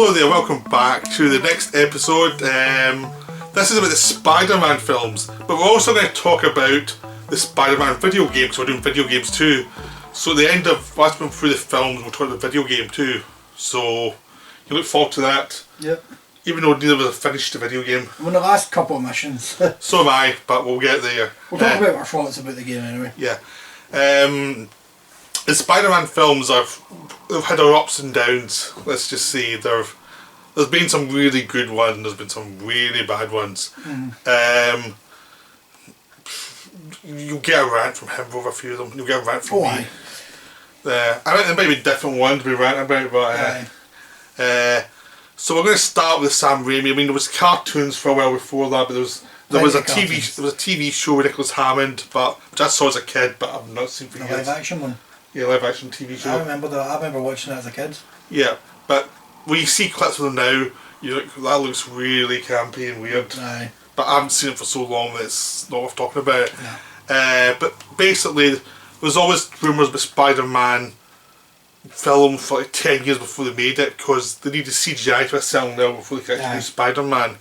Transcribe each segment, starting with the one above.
Hello there, welcome back to the next episode. This is about the Spider-Man films, but we're also going to talk about the Spider-Man video game, because we're doing video games too. So at the end of us going through the films, we'll talk about the video game too. So you look forward to that. Yep. Even though neither of us have finished the video game. I'm on the last couple of missions. So am I, but we'll get there. We'll talk about our thoughts about the game anyway. Yeah. The Spider-Man films have had their ups and downs. Let's just say there's been some really good ones. There's been some really bad ones. You'll get a rant from him over a few of them. You'll get a rant from me. Aye. I think there might be different ones to be ranting about, but so we're going to start with Sam Raimi. I mean, there was cartoons for a while before that, but there was a TV show with Nicholas Hammond, which I saw as a kid, but I've not seen for years. The live action one. Yeah, live action TV show. I remember watching it as a kid. Yeah, but when you see clips of them now, you're like, that looks really campy and weird. Aye. But I haven't seen it for so long that it's not worth talking about. No. But basically, there's always rumours about Spider-Man film for like 10 years before they made it, because they needed CGI to a certain level before they could actually do Spider-Man.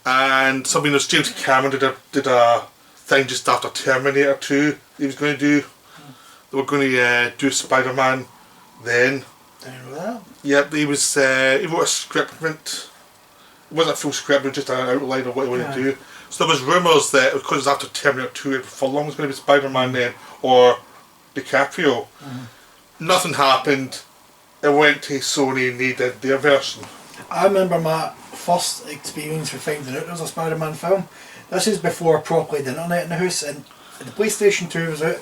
And something that James Cameron did a thing just after Terminator 2 he was going to do. They were going to do Spider-Man then. Didn't know that. Yep, he wrote a script. It wasn't a full script, but just an outline of what he wanted to do. So there was rumours that because it was after Terminator 2, Furlong was going to be Spider-Man then, or DiCaprio. Nothing happened. It went to Sony and they did their version. I remember my first experience with finding out there was a Spider-Man film. This is before properly the internet in the house, and the PlayStation 2 was out.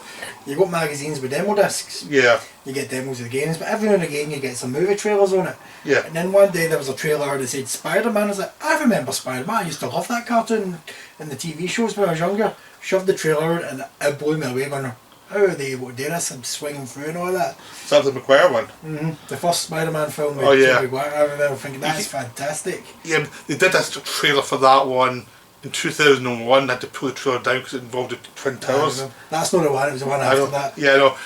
You got magazines with demo discs. Yeah. You get demos of the games, but every now and again you get some movie trailers on it. Yeah. And then one day there was a trailer that said Spider-Man. I was like, I remember Spider-Man. I used to love that cartoon and the TV shows when I was younger. Shoved the trailer and it blew me away, going, how are they able to do this and swinging through and all that? Is that the Maguire one? The first Spider-Man film with Maguire. I remember thinking, that's fantastic. Yeah, they did this trailer for that one in 2001. They had to pull the trailer down because it involved the Twin Towers. That's not the one, it was the one after that. Yeah, no.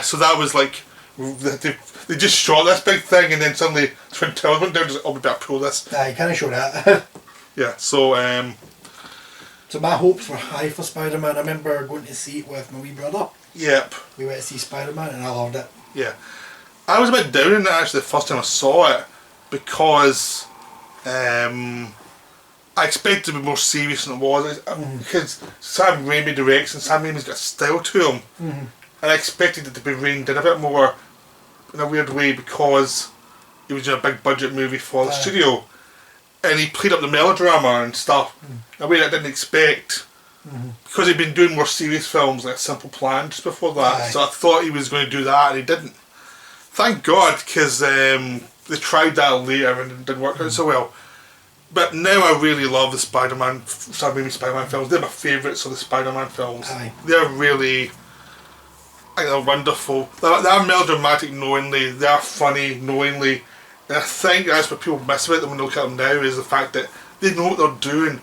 So that was like, they just shot this big thing and then suddenly Twin Towers went down and we better pull this. You can't show that. Yeah, so... So my hopes were high for Spider-Man. I remember going to see it with my wee brother. Yep. We went to see Spider-Man and I loved it. Yeah. I was a bit down in it actually the first time I saw it, because I expected it to be more serious than it was. Because Sam Raimi directs and Sam Raimi's got a style to him. And I expected it to be reined in a bit more in a weird way, because he was doing a big budget movie for the studio. And he played up the melodrama and stuff in a way that I didn't expect. Because he'd been doing more serious films like Simple Plan just before that. So I thought he was going to do that and he didn't. Thank God, because they tried that later and it didn't work out so well. But now I really love the Sam Raimi Spider-Man films. They're my favourites of the Spider-Man films. They're really, I think they're wonderful. They're melodramatic knowingly, they're funny knowingly. And I think that's what people miss about them when they look at them now, is the fact that they know what they're doing.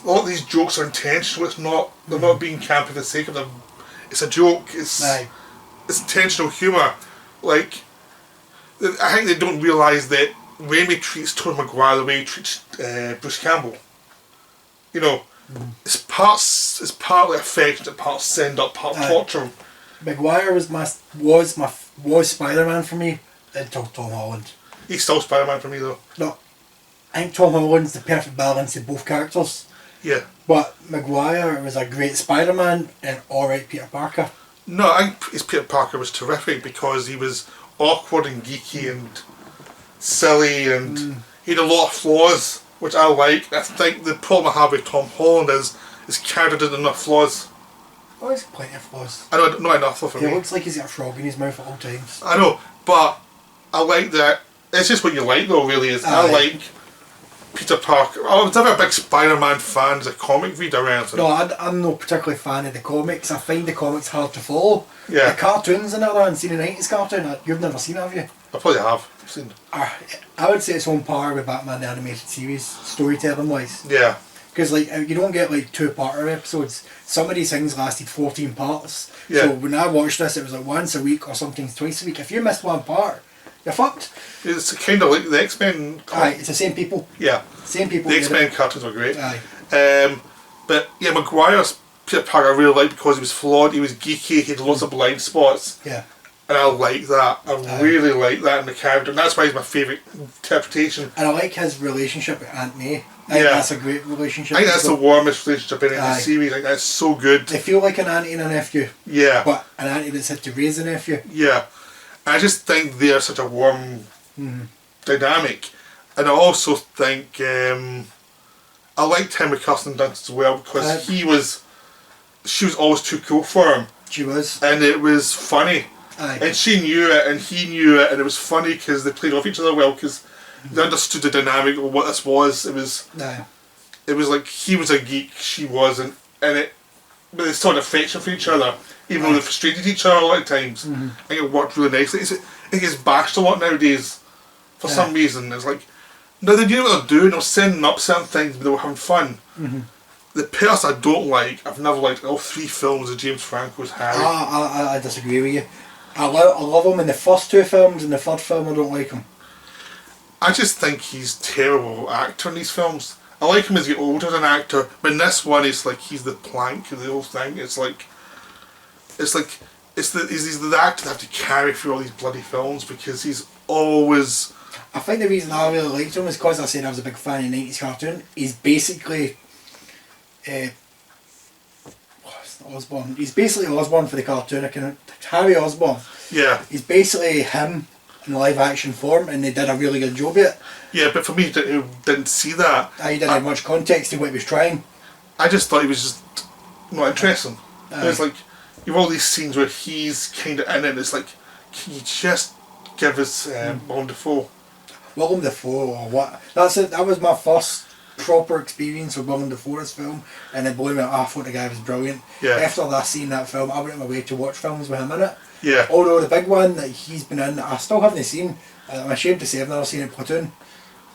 A lot of these jokes are intentional. They're not being campy for the sake of them. It's a joke. It's intentional humour. Like, I think they don't realise that Raimi treats Tobey Maguire the way he treats Bruce Campbell. You know, it's partly affectionate, part send up, part torture. Maguire was Spider-Man for me until Tom Holland. He's still Spider-Man for me though. No, I think Tom Holland's the perfect balance of both characters. Yeah. But Maguire was a great Spider-Man and alright Peter Parker. No, I think his Peter Parker was terrific because he was awkward and geeky and silly and he had a lot of flaws, which I like. I think the problem I have with Tom Holland is his character doesn't have enough flaws. Oh, he's plenty of flaws. I know, not enough for me. He looks like he's got a frog in his mouth at all times. I know, but I like that. It's just what you like though, really. I like Peter Parker. I was never a big Spider-Man fan as a comic reader or anything. No, I'm not particularly a fan of the comics. I find the comics hard to follow. Yeah. The cartoons and that, I haven't seen a 90s cartoon. You've never seen it, have you? I probably have. I've seen. I would say it's on par with Batman the Animated Series, storytelling wise. Yeah. Because like you don't get like 2-parter episodes. Some of these things lasted 14 parts. Yeah. So when I watched this, it was like once a week or sometimes twice a week. If you missed one part, you're fucked. It's kind of like the X-Men. Aye, it's the same people. Yeah. Same people. The X-Men cartoons were great. Aye. But yeah, Maguire's Peter Parker I really liked because he was flawed, he was geeky, he had lots of blind spots. Yeah. And I like that. I really like that in the character. And that's why he's my favourite interpretation. And I like his relationship with Aunt May. I think that's a great relationship. I think that's the warmest relationship in the series. Like, that's so good. They feel like an auntie and a nephew. Yeah. But an auntie that's had to raise a nephew. Yeah. I just think they're such a warm dynamic. And I also think I liked him with Kirsten Dunst as well because she was always too cool for him. She was. And it was funny. Aye. And she knew it and he knew it and it was funny because they played off each other well because they understood the dynamic of what this was. It was like he was a geek, she wasn't, but they still had affection for each other, even though they frustrated each other a lot of times. I think it worked really nicely. It gets bashed a lot nowadays for some reason. It's like, no, they knew what they were doing, they were setting up certain things, but they were having fun. The person I don't like, I've never liked all 3 films of James Franco's Harry. I disagree with you. I love him in the first 2 films, and the third film I don't like him. I just think he's a terrible actor in these films. I like him as he gets older as an actor, but in this one it's like he's the plank of the whole thing. He's the actor that have to carry through all these bloody films because he's always... I think the reason I really liked him is because I said I was a big fan of 90s cartoon. He's basically Osborne. He's basically Osborne for the cartoon. Harry Osborne. Yeah. He's basically him in live action form, and they did a really good job of it. Yeah, but for me, who didn't see that. He didn't have much context to what he was trying. I just thought he was just not interesting. It's like, you have all these scenes where he's kind of in it, and it's like, can you just give us Willem Dafoe? Willem Dafoe, or what? That's it. That was my first proper experience with Willem Dafoe's film, and it blew me. I thought the guy was brilliant. Yeah. After that, seeing that film, I went on my way to watch films with him in it. Yeah. Although the big one that he's been in, I still haven't seen. I'm ashamed to say I've never seen it. Platoon.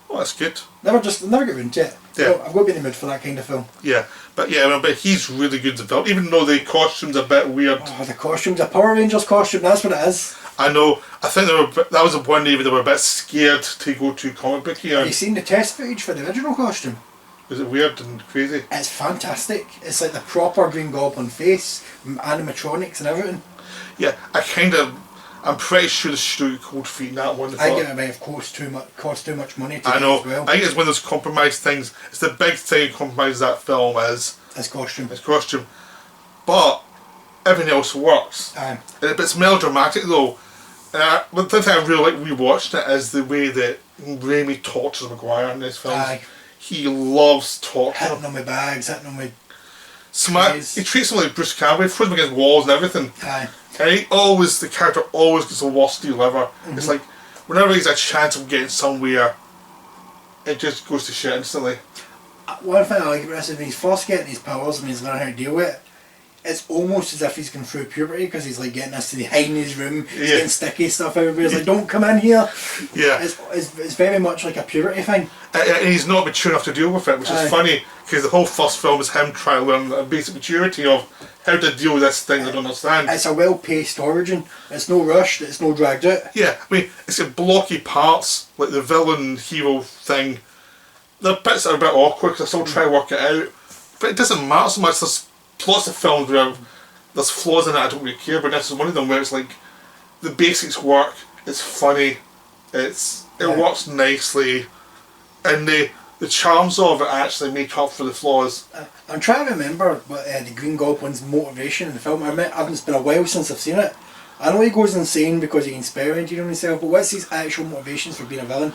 Oh, that's good. Never get around to it. Yeah. I've got to be in the mood for that kind of film. Yeah, but he's really good to film, even though the costume's a bit weird. Oh, the costumes, a Power Rangers costume, that's what it is. I know. I think that was the one day they were a bit scared to go to comic book here. Have you seen the test footage for the original costume? Is it weird and crazy? It's fantastic. It's like the proper Green Goblin face, animatronics and everything. Yeah, I'm pretty sure the studio cold feet in that one. I think it might have cost too much money to I know. as well. I think it's one of those compromised things. It's the big thing that compromises that film is His costume. But everything else works. But it's melodramatic though. One thing I really like rewatching it is the way that Raimi tortures Maguire in this film. He loves torture. Hitting him with bags, hitting him with... He treats him like Bruce Campbell, he throws him against walls and everything. And the character always gets the worst deal ever. It's like, whenever he's a chance of getting somewhere, it just goes to shit instantly. One thing I like about this is when he's first getting his powers and he's learning how to deal with it, it's almost as if he's going through puberty because he's like getting us to hide in his room, he's getting sticky stuff, everybody's like, don't come in here. Yeah. It's very much like a puberty thing. And he's not mature enough to deal with it, which is funny because the whole first film is him trying to learn a basic maturity of how to deal with this thing I don't understand. It's a well-paced origin. It's no rushed, it's no dragged out. Yeah, I mean, it's got blocky parts, like the villain-hero thing. The bits are a bit awkward because I still try to work it out. But it doesn't matter so much. There's lots of films where there's flaws in it I don't really care, but this is one of them where it's like, the basics work, it's funny, it works nicely, and the charms of it actually make up for the flaws. I'm trying to remember what the Green Goblin's motivation in the film. It's been a while since I've seen it. I know he goes insane because he can experimented on himself, but what's his actual motivations for being a villain?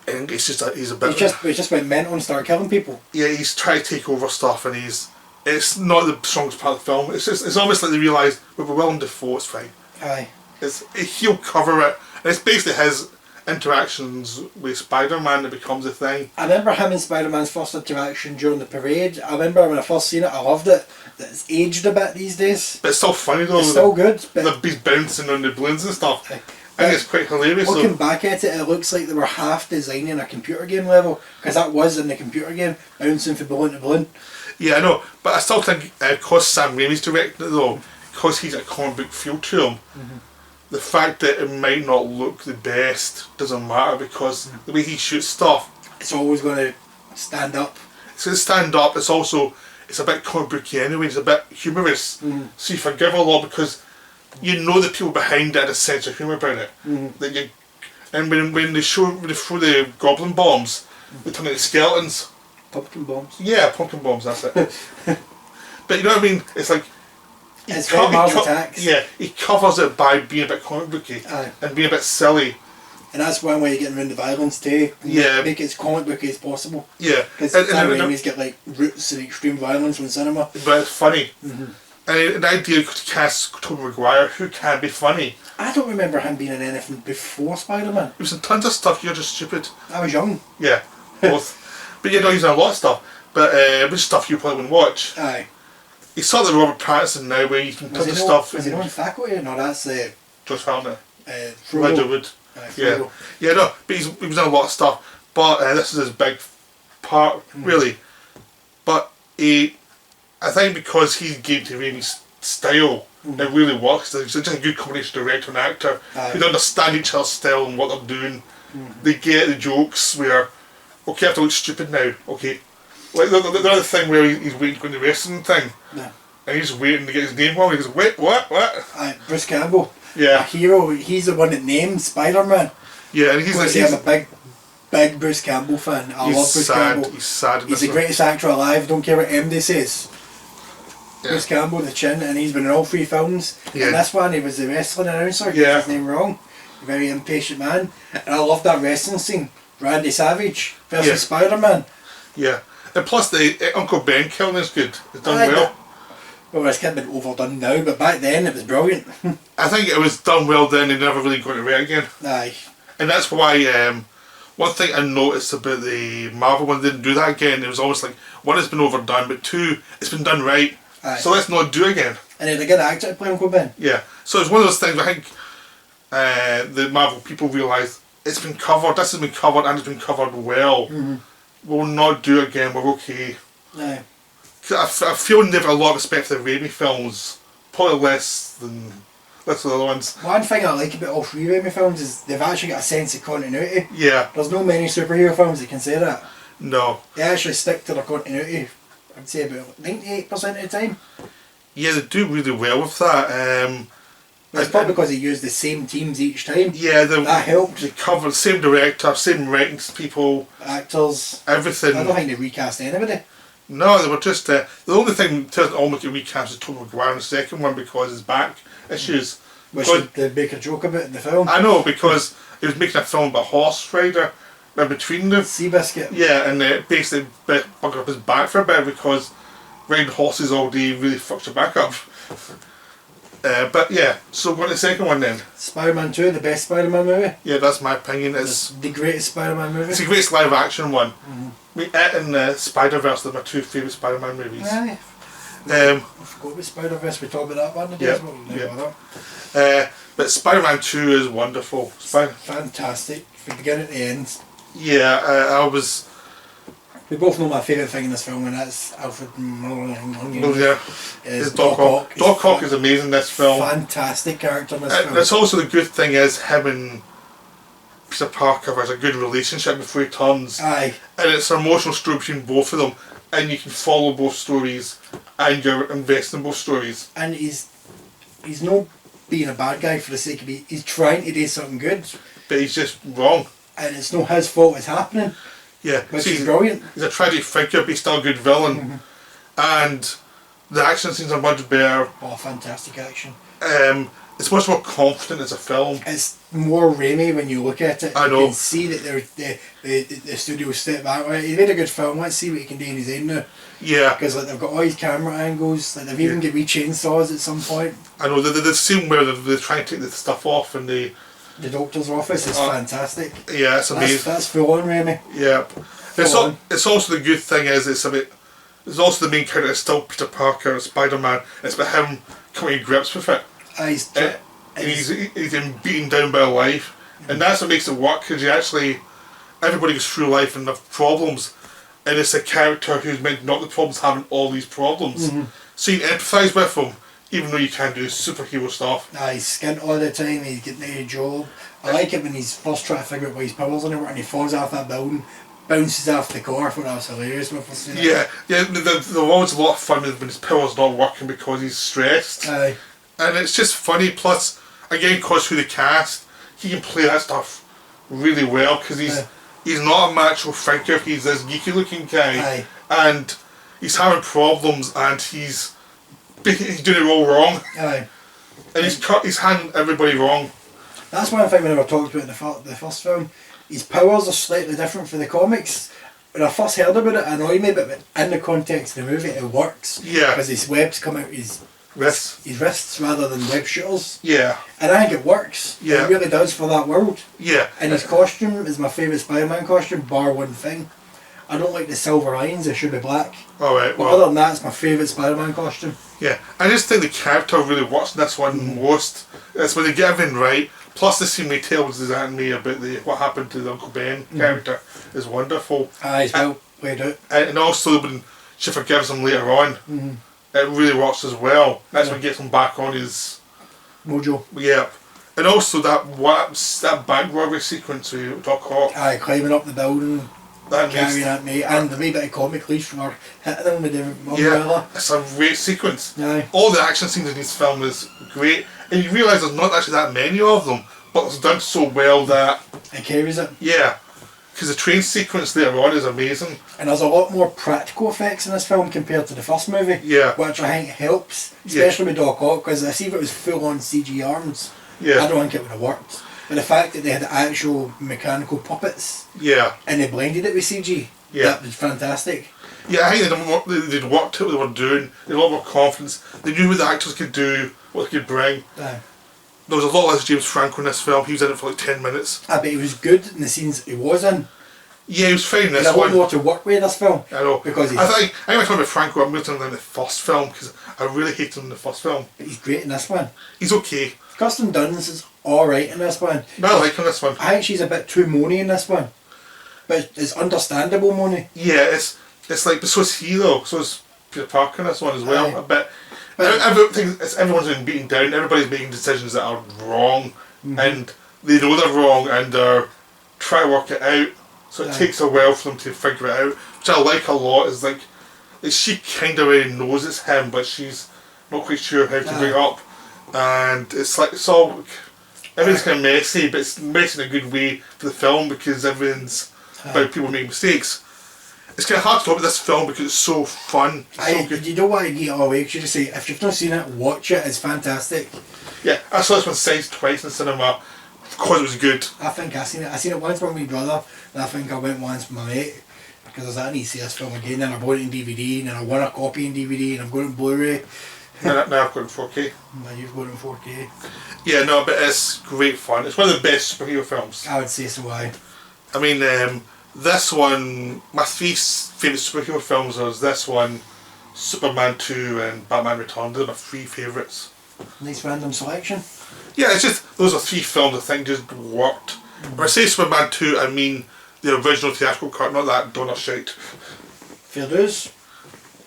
I think it's just he's just went mental and started killing people. Yeah, he's trying to take over stuff, and it's not the strongest part of the film. It's almost like they realise with Willem Dafoe it's fine. He'll cover it, and it's basically his interactions with Spiderman that becomes a thing. I remember him and Spider-Man's first interaction during the parade. I remember when I first seen it, I loved it. It's aged a bit these days. But it's still funny though. It's still good. He's bouncing on the balloons and stuff. I think it's quite hilarious. Looking back at it, it looks like they were half designing a computer game level, because that was in the computer game, bouncing from balloon to balloon. Yeah, I know, but I still think because Sam Raimi's directing it though, because he's a comic book feel to him, the fact that it might not look the best doesn't matter because the way he shoots stuff, It's always going to stand up. it's going to stand up. It's also, it's a bit comic booky anyway. It's a bit humorous, so you forgive a lot because you know the people behind it had a sense of humour about it. That you, and when they throw the goblin bombs, they turn into skeletons. Pumpkin bombs. Yeah, pumpkin bombs. That's it. But you know what I mean? It's like It's very Mars Attacks. Yeah, he covers it by being a bit comic booky and being a bit silly. And that's one way of getting around the violence too. Yeah. Make it as comic booky as possible. Yeah. Because Sam Raimi's got like roots in extreme violence from cinema. But it's funny. And the idea to cast Tobey Maguire, who can be funny. I don't remember him being in anything before Spider-Man. He was in tons of stuff, you're just stupid. I was young. Yeah, both. But you know, he's in a lot of stuff. But which stuff you probably wouldn't watch. Aye. He's sort of the Robert Pattinson now, where he's in tons of stuff. Was he on Faculty? No, that's Josh Hartnett. Frodo. Wood. Frodo. Yeah, no, but he was in a lot of stuff. But this is his big part, really. But I think because he's gave to Raimi's style, it really works. It's just a good combination of director and actor who understand each other's style and what they're doing. They get the jokes where, okay, I have to look stupid now. Okay, like the other thing where he's waiting to go in the wrestling thing, and he's waiting to get his name wrong. He goes, wait, what? Bruce Campbell. Yeah. A hero. He's the one that named Spider-Man. Yeah, and he's I'm a big Bruce Campbell fan. I love Bruce Campbell. He's sad. He's the greatest actor alive. Don't care what MD says. Yeah. Bruce Campbell, the Chin, and he's been in all 3 films. Yeah. And this one, he was the wrestling announcer. Got his name wrong. A very impatient man. And I love that wrestling scene. Randy Savage versus Spider-Man. Yeah. And plus, the Uncle Ben killing is good. It's done well. Well, it's kind of been overdone now, but back then it was brilliant. I think it was done well then. They never really got it right again. Aye. And that's why one thing I noticed about the Marvel one, they didn't do that again. It was always like, one, it's been overdone, but 2, it's been done right. Aye. So let's not do it again. And he had a good actor to play Uncle Ben. Yeah. So it's one of those things I think the Marvel people realise it's been covered, this has been covered and it's been covered well. We'll not do it again, we're okay. Aye. I feel they have a lot of respect for the Raimi films, probably less than the other ones. One thing I like about all 3 Raimi films is they've actually got a sense of continuity. Yeah. There's no many superhero films that can say that. No. They actually stick to their continuity, I'd say about 98% of the time. Yeah, they do really well with that. It's probably because they use the same teams each time. Yeah, that helped. They covered the same director, same writing people, actors, everything. I don't think they recast anybody. No, they were just the only thing to almost get recast is Tobey Maguire in the second one because his back issues. Which they make a joke about in the film. I know, because he was making a film about a horse rider in between them. Seabiscuit. Yeah, and basically buggered up his back for a bit because riding horses all day really fucks your back up. But yeah, so what the second one then? Spider-Man 2, the best Spider-Man movie. Yeah, that's my opinion. It's the greatest Spider-Man movie. It's the greatest live action one. It and Spider-Verse are my 2 favourite Spider-Man movies. Aye. I forgot about Spider-Verse, we talked about that one today. But Spider-Man 2 is wonderful. Fantastic, from beginning to end. Yeah, I was... We both know my favourite thing in this film, and that's Alfred Is Doc Ock. Doc Ock is amazing in this film. Fantastic character in this film. It's also the good thing is him and Peter Parker has a good relationship before he turns. Aye. And it's an emotional story between both of them, and you can follow both stories, and you're invested in both stories. And he's not being a bad guy for the sake of he's trying to do something good. But he's just wrong. And it's not his fault it's happening. Yeah. Which is brilliant. He's a tragic figure, but he's still a good villain. And the action scenes are much better. Oh, fantastic action. It's much more confident as a film. It's more Raimi when you look at it. I know. You can see that the studio step back. Right, he made a good film. Let's see what he can do in his own now. Yeah. Because like they've got all these camera angles. Like they've even got wee chainsaws at some point. I know. The scene where they're trying to take the stuff off and the doctor's office is fantastic. Yeah, it's amazing. That's full on Raimi. Yeah. It's also the good thing is it's also the main character is still Peter Parker, Spider-Man. It's about him coming to grips with it. He's been beaten down by life, and that's what makes it work. Because everybody goes through life and have problems, and it's a character who's meant not the problems having all these problems. So you empathise with him. even though you can't do superhero stuff. He's skint all the time, he's getting a job. I like it when he's first trying to figure out what his powers are and he falls off that building, bounces off the car. I thought that was hilarious when I first seen it. Yeah, the always a lot of fun when his power's not working because he's stressed. Aye. And it's just funny, plus, again, because through the cast, he can play that stuff really well because he's not a macho thinker, he's this geeky looking guy. Aye. And he's having problems and he's doing it all wrong. Aye. And he's handing everybody wrong. That's one thing we never talked about in the first film. His powers are slightly different from the comics. When I first heard about it, it annoyed me, but in the context of the movie, it works. Yeah. Because his webs come out his wrists rather than web shooters. Yeah. And I think it works. Yeah. It really does for that world. Yeah. And his costume is my favourite Spider-Man costume, bar one thing. I don't like the silver lines, they should be black. Alright, But well. other than that, it's my favourite Spider-Man costume. Yeah. I just think the character really works in this one most. It's when they get everything right. Plus the scene they tell us me about what happened to the Uncle Ben character is wonderful. It's well played out. And also when she forgives him later on, it really works as well. That's what gets him back on his Mojo. Yeah. And also that bank robbery sequence with Doc Ock. Climbing up the building, That carrying that mate, and the wee bit of comic relief from her hitting him with the umbrella. It's a great sequence. Aye. All the action scenes in this film is great. And you realise there's not actually that many of them, but it's done so well that... It carries it. Yeah. Because the train sequence later on is amazing. And there's a lot more practical effects in this film compared to the first movie. Yeah. Which I think helps, especially with Doc Ock, because I see if it was full on CG arms, I don't think it would have worked. But the fact that they had actual mechanical puppets and they blended it with CG, that was fantastic. Yeah, I think they'd worked out what they were doing, they had a lot more confidence, they knew what the actors could do, what they could bring. Aye. There was a lot less James Franco in this film, he was in it for like 10 minutes. But he was good in the scenes he was in. Yeah, he was fine in this one. one. There's a lot more to work with in this film. I know. Because I think I'm talking about Franco, I'm going to in the first film, because I really hated him in the first film. But he's great in this one. He's okay. Kirsten Dunst is alright in this one. I like him in this one. I think she's a bit too moany in this one. But it's understandable moany. Yeah, it's like, but so is he though, so is Peter Parker in this one as well. Aye. A bit. Everyone's been beaten down, everybody's making decisions that are wrong, and they know they're wrong, and they're trying to work it out, so it takes a while for them to figure it out, which I like a lot. Is like she kind of already knows it's him, but she's not quite sure how to bring it up, and it's like, it's all, everything's kind of messy, but it's messy in a good way for the film, because everything's about people making mistakes. It's kind of hard to talk about this film because it's so fun. It's so good. You don't want to get it all away, because you just say, if you've not seen it, watch it, it's fantastic. Yeah, I saw this one twice in the cinema because it was good. I think I seen it once with my brother, and I think I went once with my mate, because I was like, I need to see this film again, and I bought it in DVD, and then I won a copy in DVD, and I'm going to Blu-ray. Now I've got it in 4K. And you've got it in 4K. Yeah, no, but it's great fun. It's one of the best superhero films. I would say so, aye. I mean, this one, my three favourite superhero films are this one, Superman 2 and Batman Returns. They're my three favourites. Nice random selection. Yeah, it's just, those are three films I think just worked. When I say Superman 2, I mean the original theatrical cut, not that donor shite. Fair dues.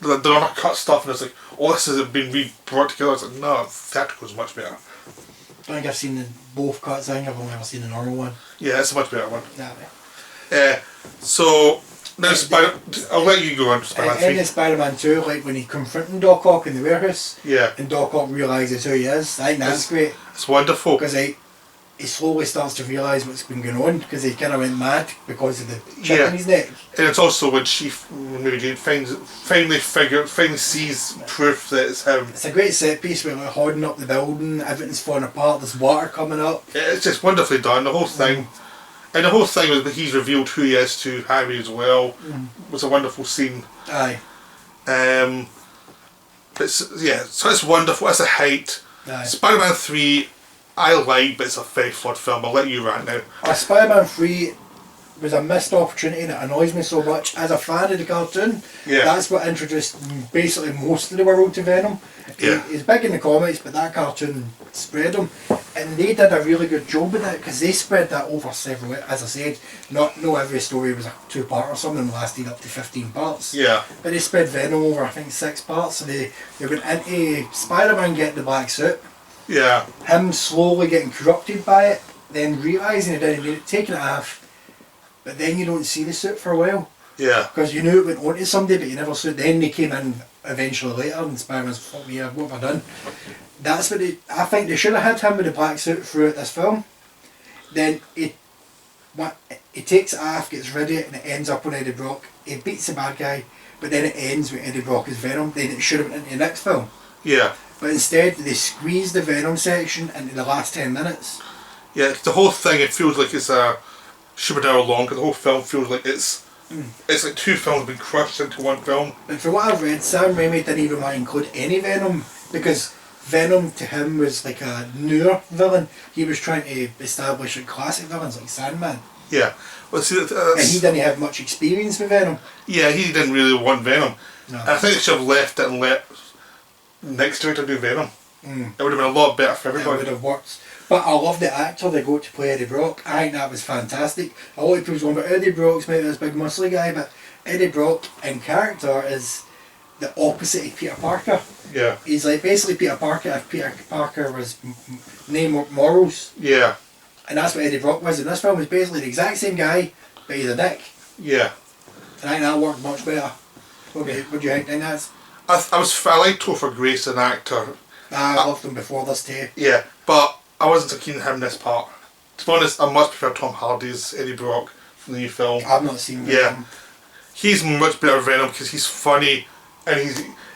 The donor cut stuff, and it's like, oh, this has been brought together. It's like, no, theatrical is much better. I think I've seen both cuts. I think I've only ever seen the normal one. Yeah, it's a much better one. Yeah. So now I'll let you go on Spider-Man 3. In Spider-Man 2, like when he's confronting Doc Ock in the warehouse, Yeah. and Doc Ock realises who he is, I think that's great. It's wonderful. Because he slowly starts to realise what's been going on, because he kind of went mad because of the chip in his neck. And it's also when Mary Jane finally sees proof that it's him. It's a great set piece with like holding up the building, everything's falling apart, there's water coming up. It's just wonderfully done, the whole thing. And the whole thing was that he's revealed who he is to Harry as well. Was a wonderful scene. Aye. So it's wonderful, it's a height. Aye. Spider-Man 3 I like, but it's a very flawed film. I'll let you rant now. Spider-Man 3 was a missed opportunity and it annoys me so much. As a fan of the cartoon, Yeah. that's what introduced basically most of the world to Venom. Yeah. He's big in the comics, but that cartoon spread him. And they did a really good job with it because they spread that over several, as I said, not every story was a 2-part, or some of them lasted up to 15 parts. Yeah. But they spread Venom over, I think, 6 parts. So they went into Spider-Man getting the black suit, Yeah. him slowly getting corrupted by it, then realising he didn't need it, taking it off, but then you don't see the suit for a while. Yeah. Because you knew it went onto somebody, but you never saw it. Then they came in eventually later, and Spider-Man's, fuck me, what have I done? That's what I think they should have had him with the black suit throughout this film. Then he takes it off, gets rid of it, and it ends up on Eddie Brock. He beats the bad guy, but then it ends with Eddie Brock as Venom. Then it should have went into the next film. Yeah. But instead, they squeezed the Venom section into the last 10 minutes. Yeah, the whole thing, it feels like it's should be an hour long, 'cause the whole film feels like it's like 2 films being crushed into 1 film. But from what I've read, Sam Raimi didn't even want to include any Venom because Venom to him was like a newer villain. He was trying to establish like classic villains like Sandman. Yeah. Well, see, And he didn't have much experience with Venom. yeah, he didn't really want Venom. No. I think they should have left it and let next director do Venom. It would have been a lot better for It would everybody. have worked. But I love the actor they got to play Eddie Brock. I think that was fantastic. A lot of people's going, but Eddie Brock's maybe this big muscly guy, but Eddie Brock in character is the opposite of Peter Parker. Yeah. He's like basically Peter Parker if Peter Parker was name morals. Yeah. And that's what Eddie Brock was. In this film, he's basically the exact same guy, but he's a dick. Yeah. And I think that worked much better. What do you think that's? I liked Topher Grace, an actor. I loved him before this too. Yeah, but I wasn't so keen on him in this part. To be honest, I much prefer Tom Hardy's Eddie Brock from the new film. I've not seen Yeah. Venom. He's much better Venom because he's funny and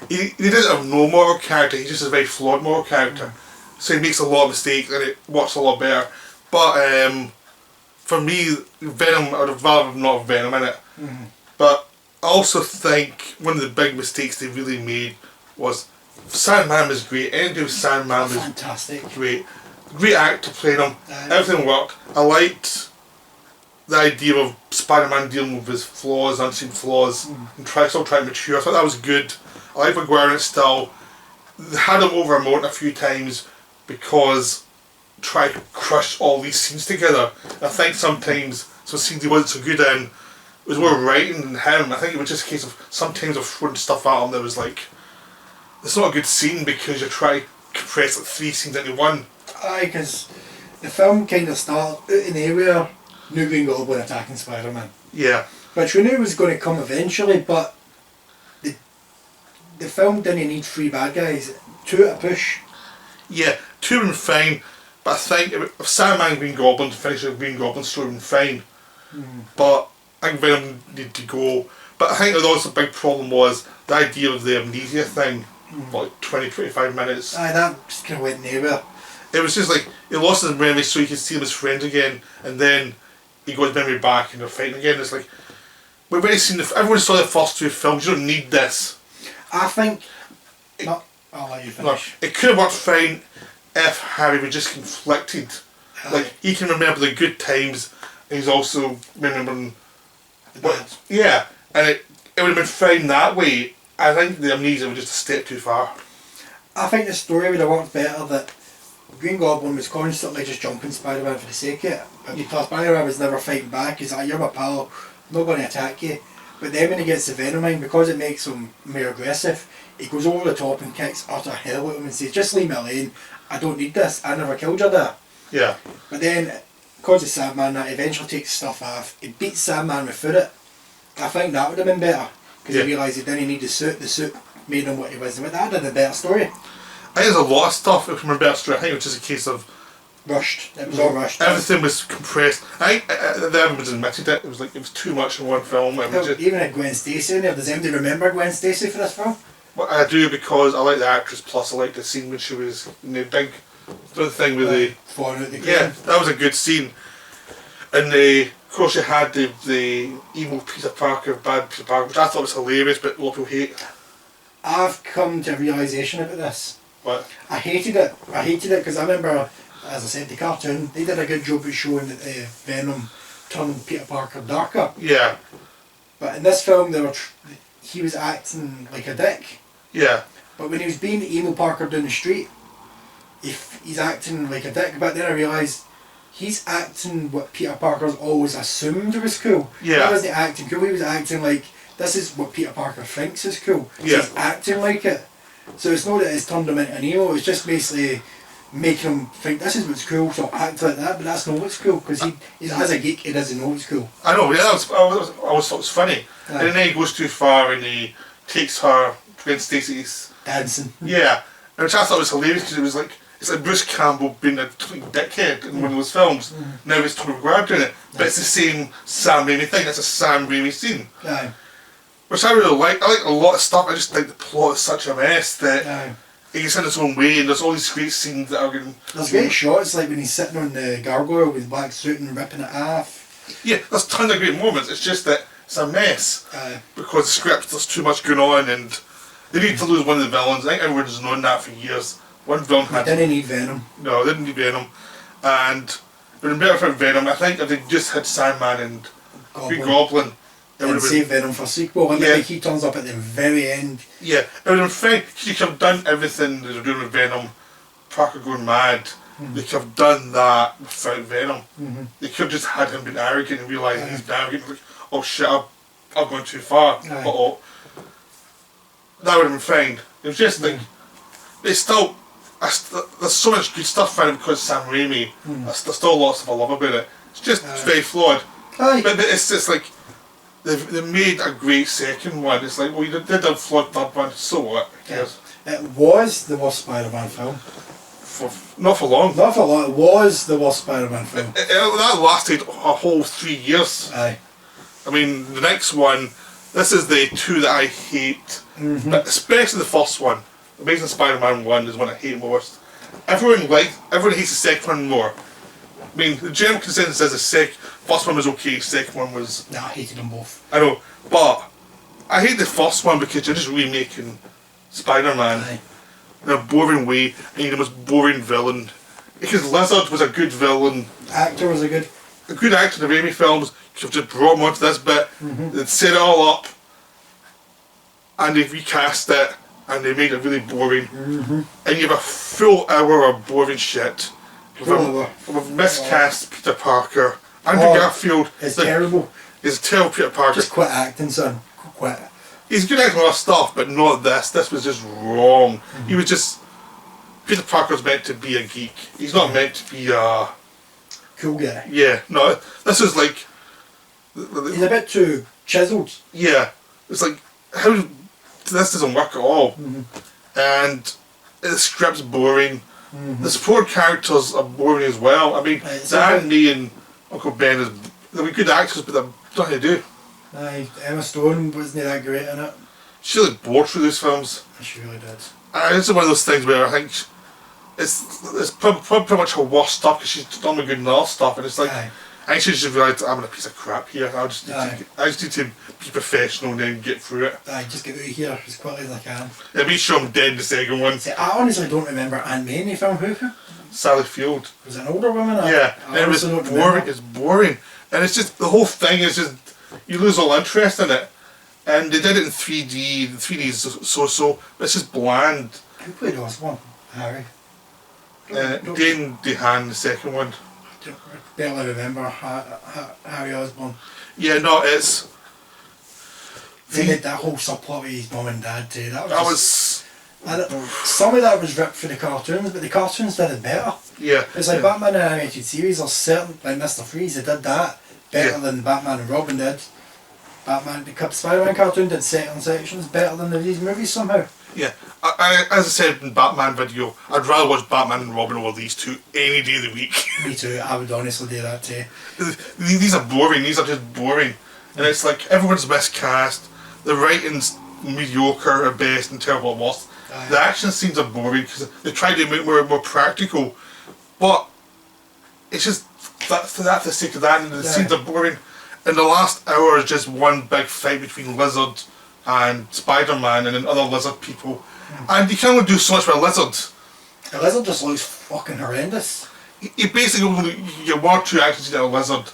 he doesn't have no moral character, he's just a very flawed moral character. So he makes a lot of mistakes and it works a lot better. But for me, Venom, I would have rather not Venom in it. But I also think one of the big mistakes they really made was Sandman was great. Anything with Sandman was Fantastic. great. Great actor playing him. Everything worked. I liked the idea of Spider-Man dealing with his flaws, unseen flaws, and still trying to mature. I thought that was good. I like McGuire in it still. They had him over a mountain a few times because try to crush all these scenes together. I think sometimes some scenes he wasn't so good in, it was more writing than him. I think it was just a case of sometimes of throwing stuff at him that was like, it's not a good scene because you're trying to compress like 3 scenes into one. Aye, because the film kind of started out in nowhere, New Green Goblin attacking Spider-Man. Yeah. Which we knew was going to come eventually, but the film didn't need 3 bad guys. 2 at a push. Yeah, 2 would have been fine, but I think if Sandman and Green Goblin to finish the Green Goblin story would have been fine. But I think Venom needed to go. But I think also the big problem was the idea of the amnesia thing, like 20-25 minutes. Aye, that just kind of went nowhere. It was just like, he lost his memory so he could see him as friends again, and then he got his memory back and they're fighting again. It's like, we've already seen everyone saw the first 2 films, you don't need this. I think... I'll let you finish. It could have worked fine if Harry was just conflicted. Like, he can remember the good times, and he's also remembering... Yeah, and it would have been fine that way. I think the amnesia was just a step too far. I think the story would have worked better that Green Goblin was constantly just jumping Spider-Man for the sake of it. But because Spider-Man was never fighting back, he's like, you're my pal, I'm not going to attack you. But then when he gets the Venom in, because it makes him more aggressive, he goes over the top and kicks utter hell at him and says, just leave me alone, I don't need this, I never killed you there. Yeah. But then, because of Sandman, that eventually takes stuff off, he beats Sandman without it. I think that would have been better, because he realised he didn't need the suit made him what he was. But that had a better story. I think there's a lot of stuff from a better story. I think it was just a case of... Rushed. It was all rushed. Everything was compressed. I think everyone's admitted it. It was like, it was too much in one film. It was just, even at Gwen Stacy in there, does anybody remember Gwen Stacy for this film? well, I do because I like the actress, plus I like the scene when she was in the big thing with the... Falling out the Yeah, crane. that was a good scene. And of course you had the evil Peter Parker, bad Peter Parker, which I thought was hilarious, but a lot of people hate. I've come to a realisation about this. What? I hated it because I remember, as I said, the cartoon, they did a good job of showing that Venom turn Peter Parker darker. Yeah. But in this film, he was acting like a dick. Yeah. But when he was being emo Parker down the street, he's acting like a dick. But then I realised he's acting what Peter Parker's always assumed was cool. Yeah. He wasn't acting cool, he was acting like this is what Peter Parker thinks is cool. So Yeah. he's acting like it. So it's not that it's turned him into an emo, it's just basically making him think this is what's cool, so act like that, but that's not what's cool, because as a geek, he doesn't know what's cool. I know, yeah, I always thought it was funny. Aye. And then he goes too far and he takes her, Gwen Stacy's. Dancing. Yeah. And which I thought was hilarious because it was like, it's like Bruce Campbell being a complete dickhead in one of those films. Now it's Tony McGuire doing it. But it's the same Sam Raimi thing, it's a Sam Raimi scene. Aye. Which I really like. I like a lot of stuff, I just think the plot is such a mess that Aye. it gets in its own way and there's all these great scenes that are getting... There's great shots, like when he's sitting on the gargoyle with his black suit and ripping it off. Yeah, there's tons of great moments, it's just that it's a mess. Aye. Because the script, there's too much going on and they need to lose one of the villains. I think everyone's known that for years. One villain He had... didn't need Venom. No, they didn't need Venom. And it would have been better for Venom. I think if they just had Sandman and Green Goblin, it would And have been... save Venom for sequel, and Yeah. then like, he turns up at the very end. Yeah, it would have been fine. They could have done everything they were doing with Venom. Parker going mad. They could have done that without Venom. They could have just had him being arrogant and realised he's been arrogant. Like, oh shit, I've gone too far. Aye. Uh-oh. That would have been fine. It was just like... It's still... there's so much good stuff about it because Sam Raimi. There's still lots of I love about it. It's just very flawed. Aye. But it's just like... They made a great second one. It's like, well, you did a flawed third one, so what? Yes. It was the worst Spider-Man film. Not for long. Not for long, it was the worst Spider-Man film. That lasted a whole 3 years. Aye. I mean, the next one, this is the two that I hate, but especially the first one. Amazing Spider-Man 1 is one I hate most. Everyone hates the second one more. I mean, the general consensus is the first one was okay, second one was... No, I hated them both. I know, but I hate the first one because you're just remaking Spider-Man Aye. in a boring way, and you're the most boring villain. Because Lizard was a good villain. Actor was a good actor in the Raimi films. You could have just brought him onto this bit, they'd set it all up, and they recast it, and they made it really boring. And you have a full hour of boring shit. With miscast Peter Parker. Andrew Garfield It's terrible. is a terrible Peter Parker. Just quit acting, son. Quit. He's good at a lot of stuff, but not this. This was just wrong. He was just... Peter Parker's meant to be a geek. He's not meant to be a... Cool guy. Yeah, no, this is like... He's a bit too chiselled. Yeah, it's like, how... This doesn't work at all. And the script's boring. The support characters are boring as well. I mean, It's Andy and Uncle Ben they're good actors, but they're nothing to do. Aye, Emma Stone wasn't that great in it. She looked bored through those films. She really did. It's one of those things where I think it's pretty much her worst stuff because she's done the good in all stuff, and it's like Aye. I think she just realised I'm in a piece of crap here. I just need to be professional and then get through it. Aye, just get out of here as quickly as I can. Yeah, be sure I'm dead in the second one. See, I honestly don't remember Aunt May in the film. Who? Sally Field. Was it an older woman? Yeah, I and it was honestly don't boring. remember. It's boring, and it's just the whole thing is just you lose all interest in it. And they did it in 3D. The 3D is so, but it's just bland. Who played Osborn? Harry. Dane DeHaan, the second one. I barely remember Harry Osborn. Yeah, no, it's. They did that whole subplot with his mum and dad too. That That was. was. Some of that was ripped for the cartoons, but the cartoons did it better. Yeah. It's like Batman the animated series. There's certain, like Mr. Freeze, they did that better than Batman and Robin did. The Spider-Man cartoon did certain sections better than these movies somehow. Yeah, as I said in Batman video, I'd rather watch Batman and Robin over these two any day of the week. Me too, I would honestly do that too. These are boring, these are just boring. And it's like, everyone's miscast, the writing's mediocre at best and terrible at worst. The action scenes are boring because they try to make it more practical. But it's just, that's for the sake of that, and the scenes are boring. And the last hour is just one big fight between Lizard and Spider-Man and then other lizard people. And you can only do so much with a lizard. The lizard just looks fucking horrendous. You basically only get one or two actions in a lizard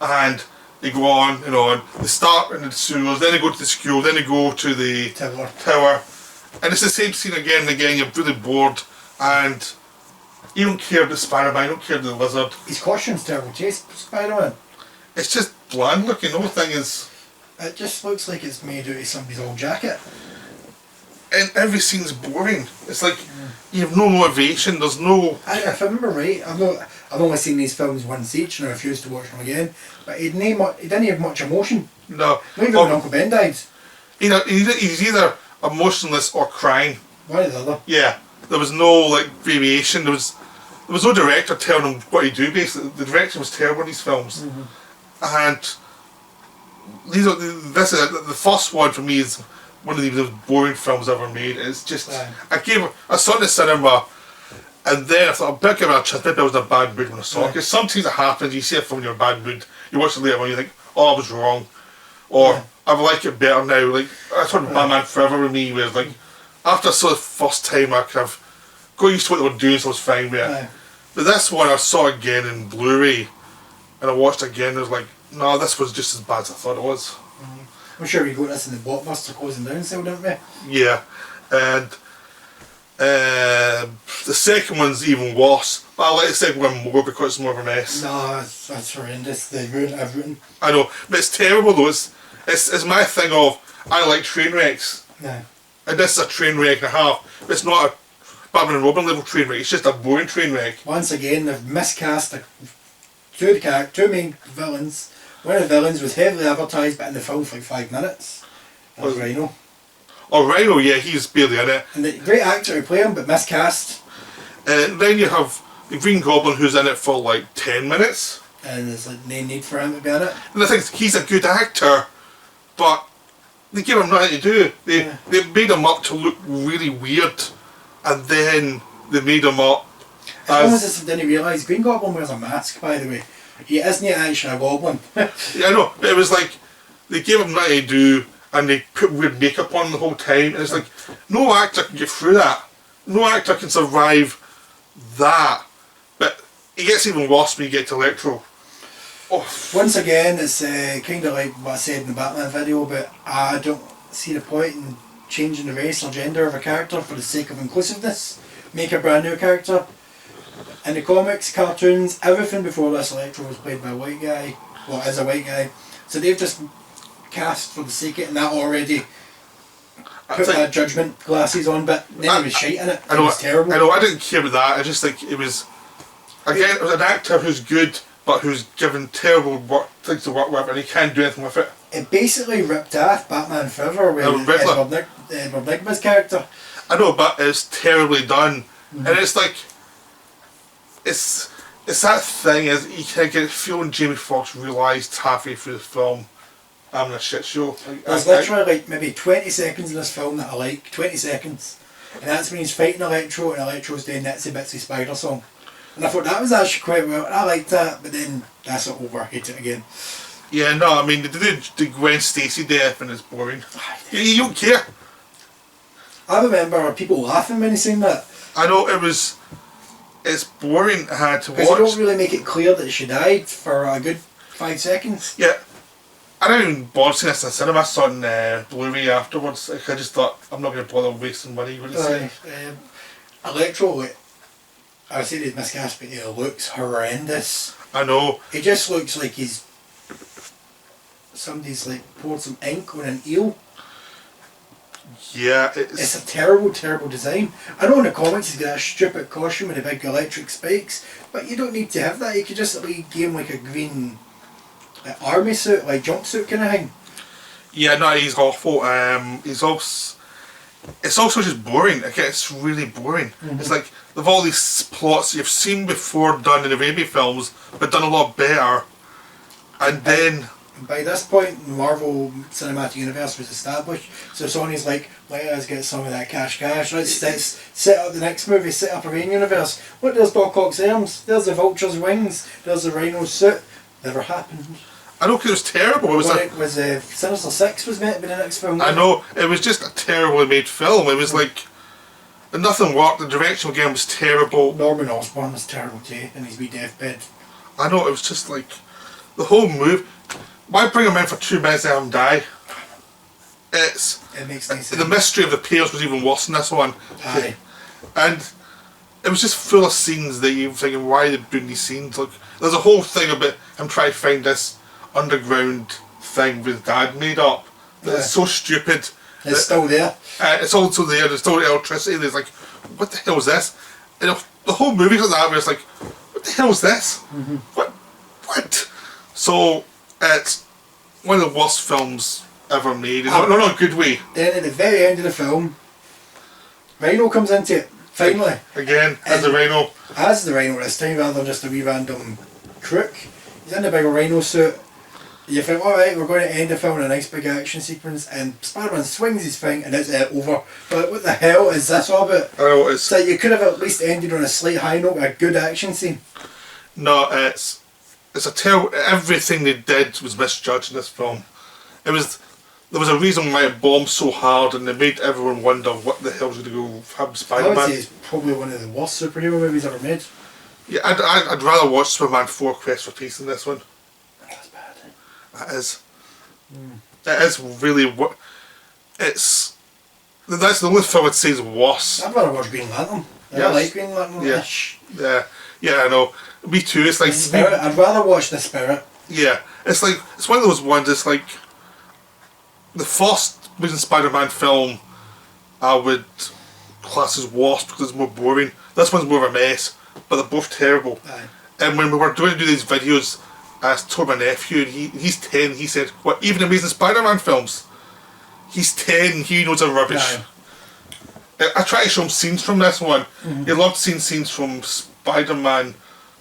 and they go on and on. They start in the sewers, then they go to the school, then they go to the tower. And it's the same scene again and again. You're really bored, and you don't care about Spider-Man, you don't care about the lizard. His costume's terrible too, Spider-Man. It's just bland looking. The whole thing is... It just looks like it's made out of somebody's old jacket. And every scene's boring. It's like you have no motivation. There's no... If I remember right, I've only seen these films once each and I refused to watch them again. But he didn't have much emotion. No. Not even when Uncle Ben died. He's either emotionless or crying. One or the other. Yeah. There was no like variation. There was no director telling him what to do. Basically, the direction was terrible in these films. And this is the first one for me is one of the most boring films ever made. It's just I saw it in the cinema, and then I thought, I better give it a chance. Maybe I was in a bad mood when I saw it. Because sometimes it happens. You see a film in your bad mood. You watch it later on, you think, oh, I was wrong, or I like it better now. Like that's what Batman Forever with me was like. After I saw it the first time, I kind of got used to what they were doing, so I was fine with it. But this one I saw again in Blu-ray, and I watched it again. And I was like, no, this was just as bad as I thought it was. I'm sure we got this in the Blockbuster closing down sale, didn't we? Yeah, and the second one's even worse. But I like the second one more because it's more of a mess. No, that's horrendous. Everything. I know, but it's terrible though. It's my thing of I like train wrecks. No. And this is a train wreck and a half. It's not a Batman and Robin level train wreck. It's just a boring train wreck. Once again, they've miscast two main villains. One of the villains was heavily advertised, but in the film for like 5 minutes. That was Rhino. Oh, Rhino, yeah, he's barely in it. And the great actor who played him, but miscast. And then you have the Green Goblin who's in it for like 10 minutes. And there's like no need for him to be in it. And the thing is, he's a good actor, but they gave him nothing to do. They made him up to look really weird, and then they made him up as... almost as if they didn't realise Green Goblin wears a mask, by the way. He isn't actually a goblin. Yeah, I know, but it was like, they gave him nothing to do, and they put weird makeup on the whole time, and it's like, no actor can get through that. No actor can survive that. But it gets even worse when you get to Electro. Oh. Once again, it's kind of like what I said in the Batman video, but I don't see the point in changing the race or gender of a character for the sake of inclusiveness. Make a brand new character. In the comics, cartoons, everything before this, Electro was played by a white guy, well, as a white guy. So they've just cast for the sake of it, and that already put my judgment glasses on, but then he was shite in it. It was terrible. I know, I didn't care about that. I just think it was, again, it was an actor who's good, but who's given terrible things to work with, and he can't do anything with it. It basically ripped off Batman Forever with Edward Nygma's character. I know, but it's terribly done, and it's like, it's that thing is you can get feeling Jamie Foxx realised halfway through the film, I'm in a shit show. There's literally like maybe 20 seconds in this film that I like, 20 seconds, and that's when he's fighting Electro, and Electro's doing Itsy Bitsy Spider song. And I thought that was actually quite well, I liked that, but then that's it over, I hate it again. Yeah, no, I mean, they did the Gwen Stacy death and it's boring. You don't care. I remember people laughing when they seen that. I know, it's boring to watch. Because they don't really make it clear that she died for a good 5 seconds. Yeah. I didn't even bother seeing this in the cinema, I saw it in Blu-ray afterwards. Like, I just thought, I'm not going to bother wasting money. Electro, I say he's miscast, but he looks horrendous. I know. He just looks like somebody's like poured some ink on an eel. Yeah, it's a terrible, terrible design. I know in the comics he's got a stupid costume with the big electric spikes, but you don't need to have that. You could just give him like a green army suit, like jumpsuit kind of thing. Yeah, no, he's awful. It's also just boring. Okay, it's really boring. It's like they've all these plots you've seen before done in the Raimi films, but done a lot better. And then by this point, the Marvel Cinematic Universe was established, so Sony's like, let us get some of that cash. Let's set up the next movie, set up a Rain universe. Look, there's Doc Ock's arms, there's the Vulture's wings, there's the Rhino's suit. Never happened. I know, because it was terrible. It was Sinister Six was meant to be the next film. I know, it was just a terribly made film. It was like, nothing worked, the direction again was terrible. Norman Osborn was terrible too, in his wee deathbed. I know, it was just like, the whole move. Why bring him in for 2 minutes and have him die? It makes no sense. The mystery of the Pales was even worse than this one. Aye. And it was just full of scenes that you're thinking, why are they doing these scenes? Like, there's a whole thing about him trying to find this underground thing with his dad made up. That's so stupid. It's still there. It's also there, there's still electricity. There's like, what the hell is this? And the whole movie's like that, where it's like, what the hell is this? What? So, it's one of the worst films ever made. Not in a good way. Then at the very end of the film, Rhino comes into it, finally. Again, as a Rhino. As the Rhino this time, rather than just a wee random crook. He's in the big Rhino suit. You think, alright, we're going to end the film in a nice big action sequence, and Spider-Man swings his thing and it's over. But what the hell is this all about? I know, it's... So you could have at least ended on a slight high note, a good action scene. No, it's everything they did was misjudged in this film. There was a reason why it bombed so hard, and they made everyone wonder what the hell's going to go happen to Spider-Man. I would say it's probably one of the worst superhero movies ever made. Yeah, I'd rather watch Superman 4 Quest for Peace than this one. That's bad. That is. It is really what. That's the only film I'd say is worse. I'd rather watch Green Lantern. Yes. I like Green Lantern. Yeah, I know. Me too. It's like The Spirit. I'd rather watch The Spirit. Yeah, it's like it's one of those ones. It's like the first Amazing Spider-Man film I would class as worse because it's more boring. This one's more of a mess, but they're both terrible. Aye. And when we were doing these videos, I told my nephew, and he's 10. He said, "What? Even Amazing Spider-Man films? He's 10. He knows they're rubbish." Aye. I tried to show him scenes from this one. He loved seeing scenes from Spider-Man,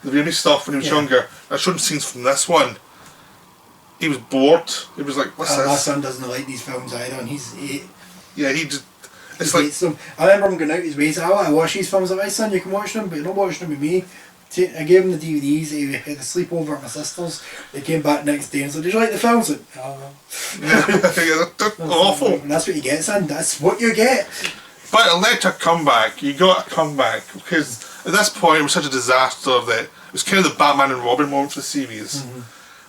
the Raimi stuff when he was younger. I showed him scenes from this one. He was bored. He was like, "What's this?" My son doesn't like these films either, and he's 8. Yeah, he just. It's He like. hates them. I remember him going out his ways. I want to watch these films. I'm like, son, you can watch them, but you're not watching them with me. I gave him the DVDs. He had a sleepover at my sister's. They came back next day and said, "Did you like the films?" Like, oh. They're awful. And that's what you get, son. That's what you get. But it led to a comeback. You got a comeback because at this point it was such a disaster that it was kind of the Batman and Robin moment for the series,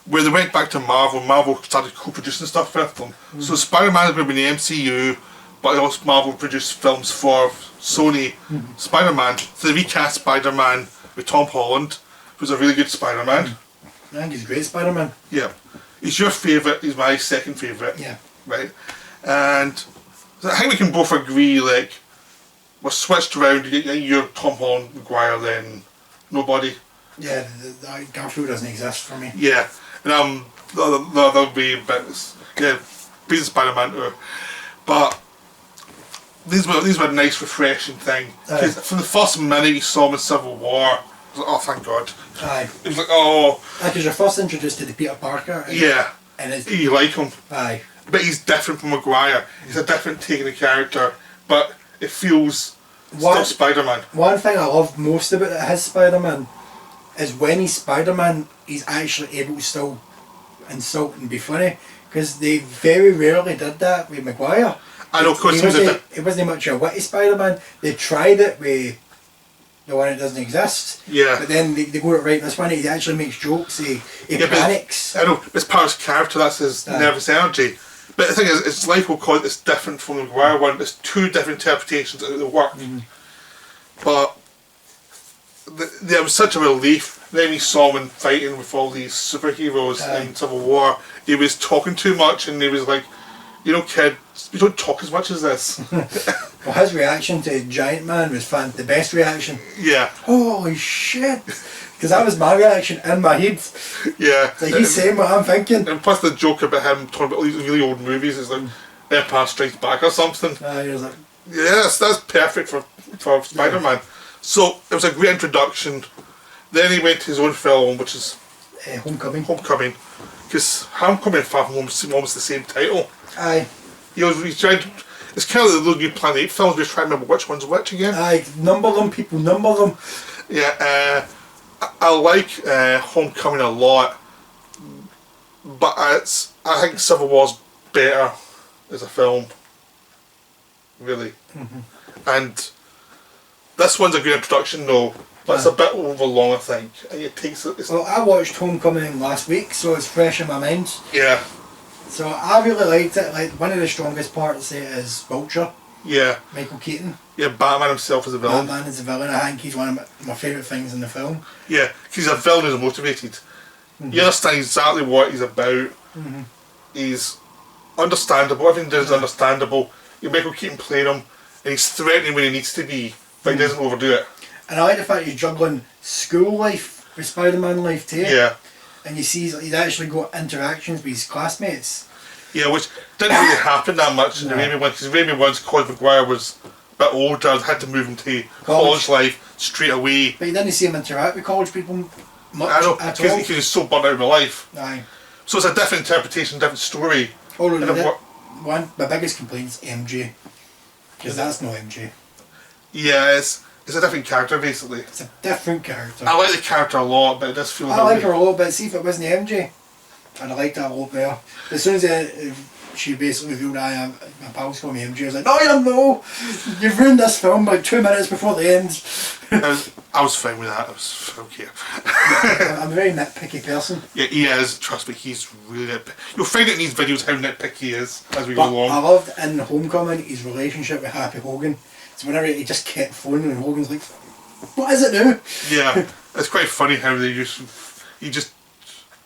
where they went back to Marvel. Marvel started co-producing stuff with them. So Spider-Man is going to be in the MCU, but also Marvel produced films for Sony. Spider-Man. So they recast Spider-Man with Tom Holland, who's a really good Spider-Man. I think he's a great Spider-Man. Yeah. He's your favourite, he's my second favourite. Yeah. Right? And I think we can both agree, like, we're switched around, you're Tom Holland, Maguire, then nobody. Yeah, Garfield doesn't exist for me. Yeah. And the other way, but yeah, being Spider-Man too. But these were a nice, refreshing thing. Because from the first minute you saw him in Civil War, I was like, oh, thank God. Aye. It was like, oh. Because you're first introduced to the Peter Parker. Yeah. And you like him. Aye. But he's different from Maguire. He's a different take on the character, but it feels still Spider-Man. One thing I love most about his Spider-Man is when he's Spider-Man, he's actually able to still insult and be funny. Because they very rarely did that with Maguire. I know, of course, it wasn't much a witty Spider-Man. They tried it with the one that doesn't exist. Yeah. But then they go it right. This one, he actually makes jokes. He panics. I know, it's part of his character, that's his nervous energy. But the thing is, it's likeable because it's different from the Maguire one. There's two different interpretations of the work. But there was such a relief. Then we saw him fighting with all these superheroes in Civil War. He was talking too much, and he was like, "You know, kid, you don't talk as much as this." Well, his reaction to Giant Man was the best reaction. Yeah. Holy shit! Because that was my reaction in my head. Yeah. Like he's saying what I'm thinking. And plus the joke about him talking about all these really old movies is like Empire Strikes Back or something. He was like, yeah, that's perfect for Spider-Man. Yeah. So it was a great introduction. Then he went to his own film, which is Homecoming. Homecoming. Because Homecoming and Far From Home is almost the same title. Aye. He tried. It's kind of the new Planet 8 films. We're trying to remember which one's which again. Aye, number them, people, number them. Yeah, I like Homecoming a lot, but I think Civil War's better as a film, really. And this one's a good introduction though, but it's a bit overlong, I think. It takes. Well, I watched Homecoming last week, so it's fresh in my mind. Yeah. So I really liked it. Like, one of the strongest parts of it is Vulture. Yeah. Michael Keaton. Yeah, Batman himself is a villain. Batman is a villain. I think he's one of my favourite things in the film. Yeah, he's a villain who's motivated. You understand exactly what he's about. He's understandable. Everything he does is understandable. Michael Keaton playing him, and he's threatening when he needs to be, but he doesn't overdo it. And I like the fact he's juggling school life with Spider-Man life too. Yeah. And you see he's actually got interactions with his classmates. Yeah, which didn't really happen that much in the Raimi one, because Raimi one's Colin McGuire was a bit older, had to move into college life straight away. But you didn't see him interact with college people much I know, at because all. he's so burnt out of life. Aye. So it's a different interpretation, different story. Oh, no, my biggest complaint is MJ. Because that's not MJ. Yeah, it's a different character, basically. It's a different character. I like the character a lot, but it does feel I like her a lot, but see if it wasn't MJ, I'd have liked that a lot better. As soon as she basically revealed my pals call me MJ, I was like, no, you've ruined this film by 2 minutes before the end. I was fine with that. I was okay. I'm a very nitpicky person. Yeah, he is. Trust me, he's really nitpicky. You'll find out in these videos how nitpicky he is as we go along. I loved in Homecoming his relationship with Happy Hogan. So whenever he just kept phoning and Hogan's like, what is it now? Yeah, it's quite funny how he just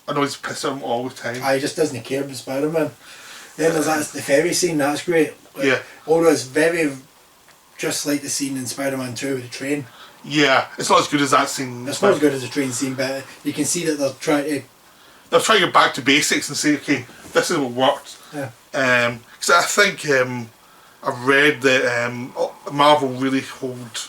annoys the piss out of him all the time. He just doesn't care about Spider-Man. Then there's the ferry scene, that's great. Like, yeah. Although it's very just like the scene in Spider-Man 2 with the train. Yeah, it's not as good as that scene. It's not as good as the train scene, but you can see that they're trying to... They're trying to get back to basics and say, okay, this is what worked. Yeah. Because I think I've read that Marvel really hold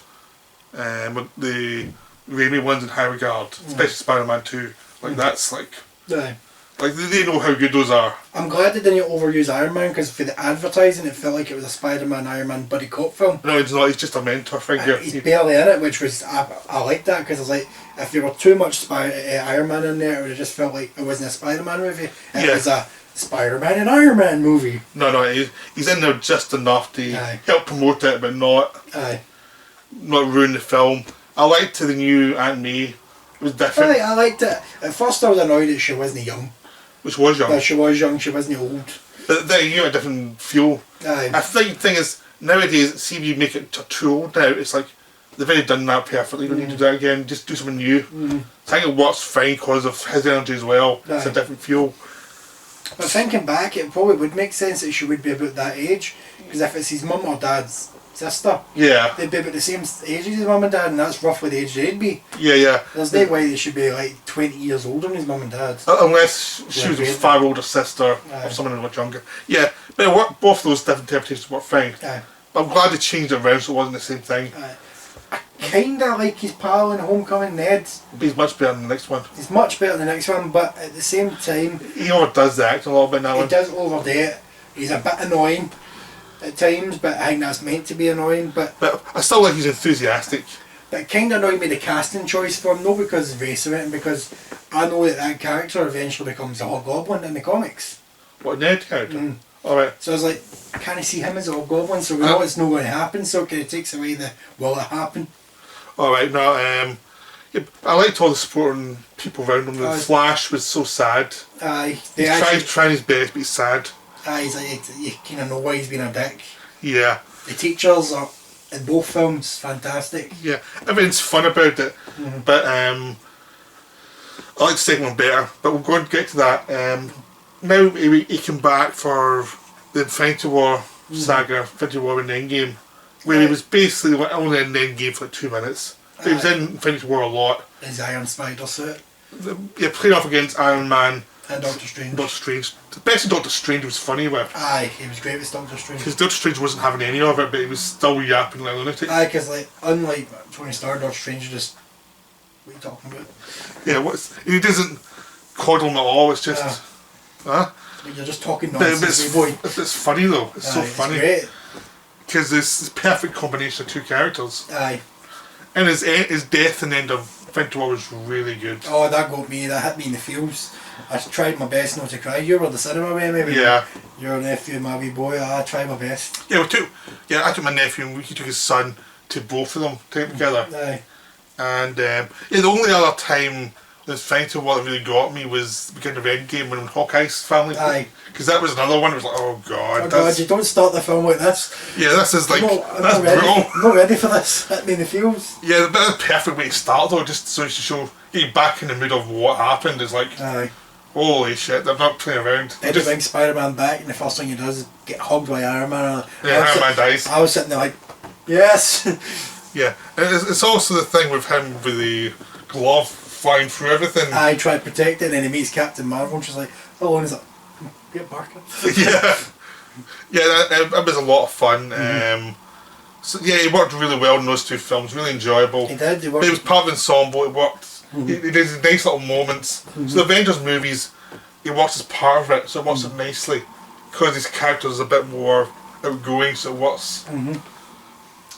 the Raimi ones in high regard, especially Spider-Man 2. Like that's like... Yeah. Like they know how good those are. I'm glad they didn't overuse Iron Man because for the advertising it felt like it was a Spider-Man Iron Man buddy cop film. No, it's not. He's just a mentor figure. He's barely in it, which was I like that because I was like, if there were too much Iron Man in there, it would have just felt like it wasn't a Spider-Man movie. It was a Spider-Man and Iron Man movie. No, he's in there just enough to help promote it, but not ruin the film. I liked the new Aunt May. It was different. I liked it. At first I was annoyed that she wasn't young. Which was young. But she was young, she wasn't old. But then you got a different feel. I think the thing is, nowadays, see if you make it too old now, it's like, they've already done that perfectly, you don't need to do that again, just do something new. I think it works fine because of his energy as well. It's a different feel. But thinking back, it probably would make sense that she would be about that age, because if it's his mum or dad's sister, they'd be about the same age as his mum and dad, and that's roughly the age they'd be. Yeah. There's no way they should be like 20 years older than his mum and dad. Unless she was a far older sister or someone much younger. Yeah, but it worked, both those different interpretations work fine. But I'm glad they changed it around so it wasn't the same thing. I kinda like his pal in Homecoming, Ned. But he's much better than the next one. He's much better than the next one, but at the same time... He overdoes the act a little bit now. He does overdo it. He's a bit annoying at times, but I think that's meant to be annoying. But I still like he's enthusiastic. But it kind of annoyed me the casting choice for him, not because of race of it, and because I know that character eventually becomes a Hobgoblin in the comics. What, a Ned character? Alright. So I was like, can I see him as a Hobgoblin? So we know it's not going to happen, so it kind of takes away the will it happen. Alright, no, I liked all the supporting people around him. The Flash was so sad. He's trying his best, but he's sad. He's like, you kind of know why he's been a dick. Yeah. The teachers are, in both films, fantastic. Yeah, everything's fun about it. But I like the second one better, but we'll go and get to that. Now he came back for the Infinity War saga, Infinity War in Endgame, where he was basically only in Endgame for like 2 minutes. But he was in Infinity War a lot. His Iron Spider suit. Yeah, playing off against Iron Man. And Doctor Strange. Doctor Strange. The best of Doctor Strange was funny with. He was great with Doctor Strange. Because Doctor Strange wasn't having any of it, but he was still yapping like a lunatic. Because like, unlike Tony Stark, Doctor Strange just... What are you talking about? Yeah, he doesn't coddle him at all, it's just... You're just talking nonsense, boy. It's funny though, it's so funny. It's great. Because it's this perfect combination of two characters. And his death and end of Infinity War was really good. Oh, that got me, that hit me in the feels. I tried my best not to cry. You were at the cinema with me, your nephew and my wee boy. I tried my best. I took my nephew and he took his son to both of them together. And yeah, the only other time that's fine to what really got me was the beginning of Endgame when Hawkeye's family. Aye. Because that was another one. It was like, oh god. Oh God, you don't start the film like this. Yeah, this is like I'm that's not ready. brutal. I'm not ready for this. Hit me in the feels. Yeah, that's the perfect way to start though, just so to show get you back in the mood of what happened. It's like, Aye. holy shit, they're not playing around. Then he brings Spider-Man back, and the first thing he does is get hugged by Iron Man. Yeah, Iron Man dies. I was sitting there like, yes. Yeah, and it's also the thing with him with the glove flying through everything. I try to protect it, and then he meets Captain Marvel, and she's like, oh, and he's like, get Barker. Yeah, it was a lot of fun. So yeah, he worked really well in those two films. Really enjoyable. He did. He was part of the ensemble. It worked. He did these nice little moments. So the Avengers movies, he works as part of it, so it works it nicely because his character is a bit more outgoing, so it works.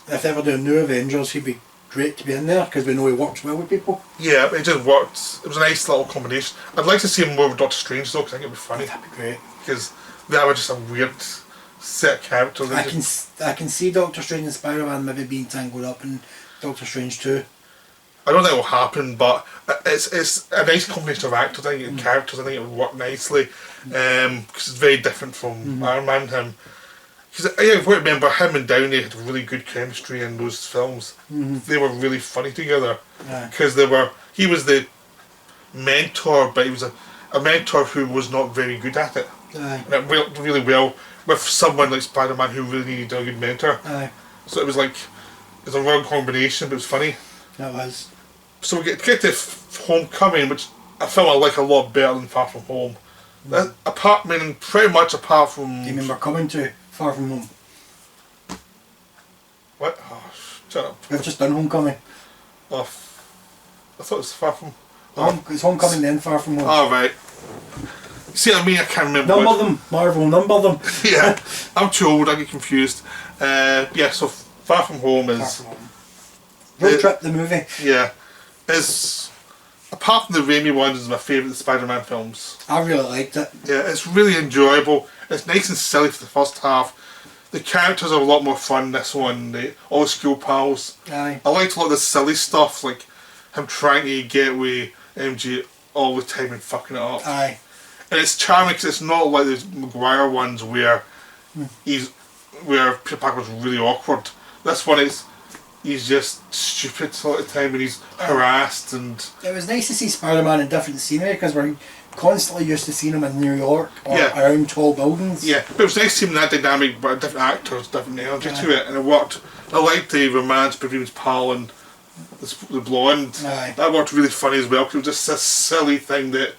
If they ever do a new Avengers, he'd be great to be in there because we know he works well with people. Yeah, it just worked. It was a nice little combination. I'd like to see him more with Doctor Strange though, because I think it'd be funny. That'd be great. Because that was just a weird set of characters. I can see Doctor Strange and Spider-Man maybe being tangled up in Doctor Strange too. I don't think it will happen, but it's a nice combination of actors, I think, and characters. I think it would work nicely because it's very different from Iron Man and him. Because I remember him and Downey had really good chemistry in those films. They were really funny together because he was the mentor, but he was a mentor who was not very good at it. And it worked really well with someone like Spider-Man who really needed a good mentor. So it was like it's a wrong combination, but it was funny. That was. So we get to Homecoming, which a film I like a lot better than Far From Home. Pretty much apart from. Do you remember coming to Far From Home? What? Oh, shut up. We've just done Homecoming. Oh, I thought it was Far From. It's Homecoming then Far From Home. Oh right. See what I mean? I can't remember. Number them, Marvel. Number them. Yeah, I'm too old. I get confused. Yeah, so Far From Home is. Far From Home. Road Trip the movie. Yeah, is apart from the Raimi ones, is my favourite Spider-Man films. I really liked it. Yeah, it's really enjoyable. It's nice and silly for the first half. The characters are a lot more fun. This one, all the school pals. Aye. I liked a lot of the silly stuff, like him trying to get with MJ all the time and fucking it up. Aye. And it's charming because it's not like those Maguire ones where where Peter Parker was really awkward. This one is he's just stupid all the time and he's harassed and. It was nice to see Spider-Man in different scenery because we're constantly used to seeing him in New York or around tall buildings. Yeah, but it was nice seeing that dynamic, but different actors, different energy to it, and it worked. I liked the romance between his pal and the blonde. Aye. That worked really funny as well because it was just a silly thing that.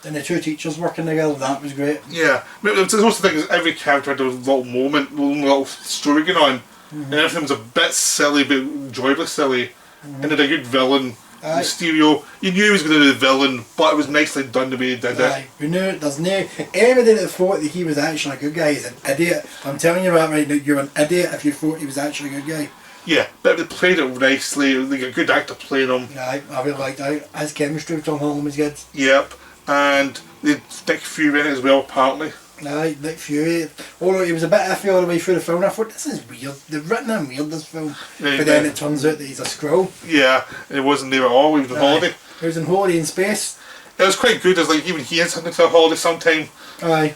And the two teachers working together, that was great. Yeah, I mean, the most thing is every character had a little moment, a little story going on, and everything was a bit silly, but enjoyably silly, and had a good villain. Mysterio, you knew he was going to be the villain, but it was nicely done the way he did it. We knew there's no anybody that thought that he was actually a good guy is an idiot. I'm telling you that right now, you're an idiot if you thought he was actually a good guy. Yeah, but they played it nicely. They got a good actor playing him. Yeah, I really liked that. His chemistry with Tom Holland was good. Yep, and Nick Fury in it as well, apparently. Aye, Nick Fury. Although he was a bit iffy all the way through the film, and I thought this is weird. They've written him weird this film, but then it turns out that he's a Skrull. Yeah, and he wasn't there at all. He was on holiday. He was on holiday in space. It was quite good. As like even he had something to a holiday sometime. Aye.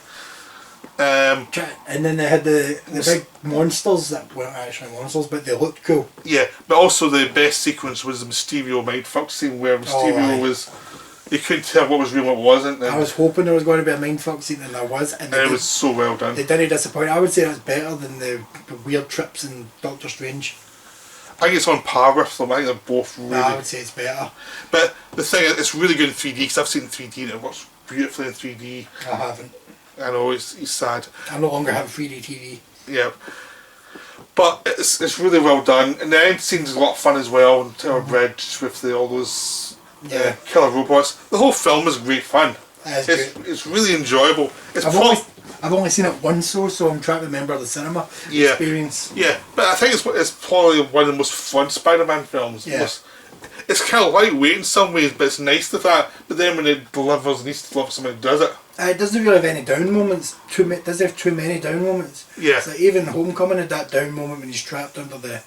And then they had the big monsters that weren't actually monsters, but they looked cool. Yeah, but also the best sequence was the Mysterio mindfuck scene where Mysterio was. You couldn't tell what was real and what wasn't. And I was hoping there was going to be a mindfuck scene, and there was. And it was so well done. They didn't disappoint. I would say that's better than the weird trips in Doctor Strange. I think it's on par with them. I think they're both really. I would say it's better. But the thing is, it's really good in 3D because I've seen 3D and it works beautifully in 3D. I haven't. I know, it's sad. I no longer have 3D TV. Yeah. But it's really well done. And the end scene's a lot of fun as well. On Tower Bridge with all those killer robots. The whole film is great fun. It's really enjoyable. I've only seen it once so I'm trying to remember the cinema experience. Yeah, but I think it's probably one of the most fun Spider-Man films. Yeah. It's kind of lightweight in some ways, but it's nice to that. But then when it delivers, it needs to deliver something that does it. It doesn't really have any down moments. Does it have too many down moments? Yeah. So even Homecoming had that down moment when he's trapped under the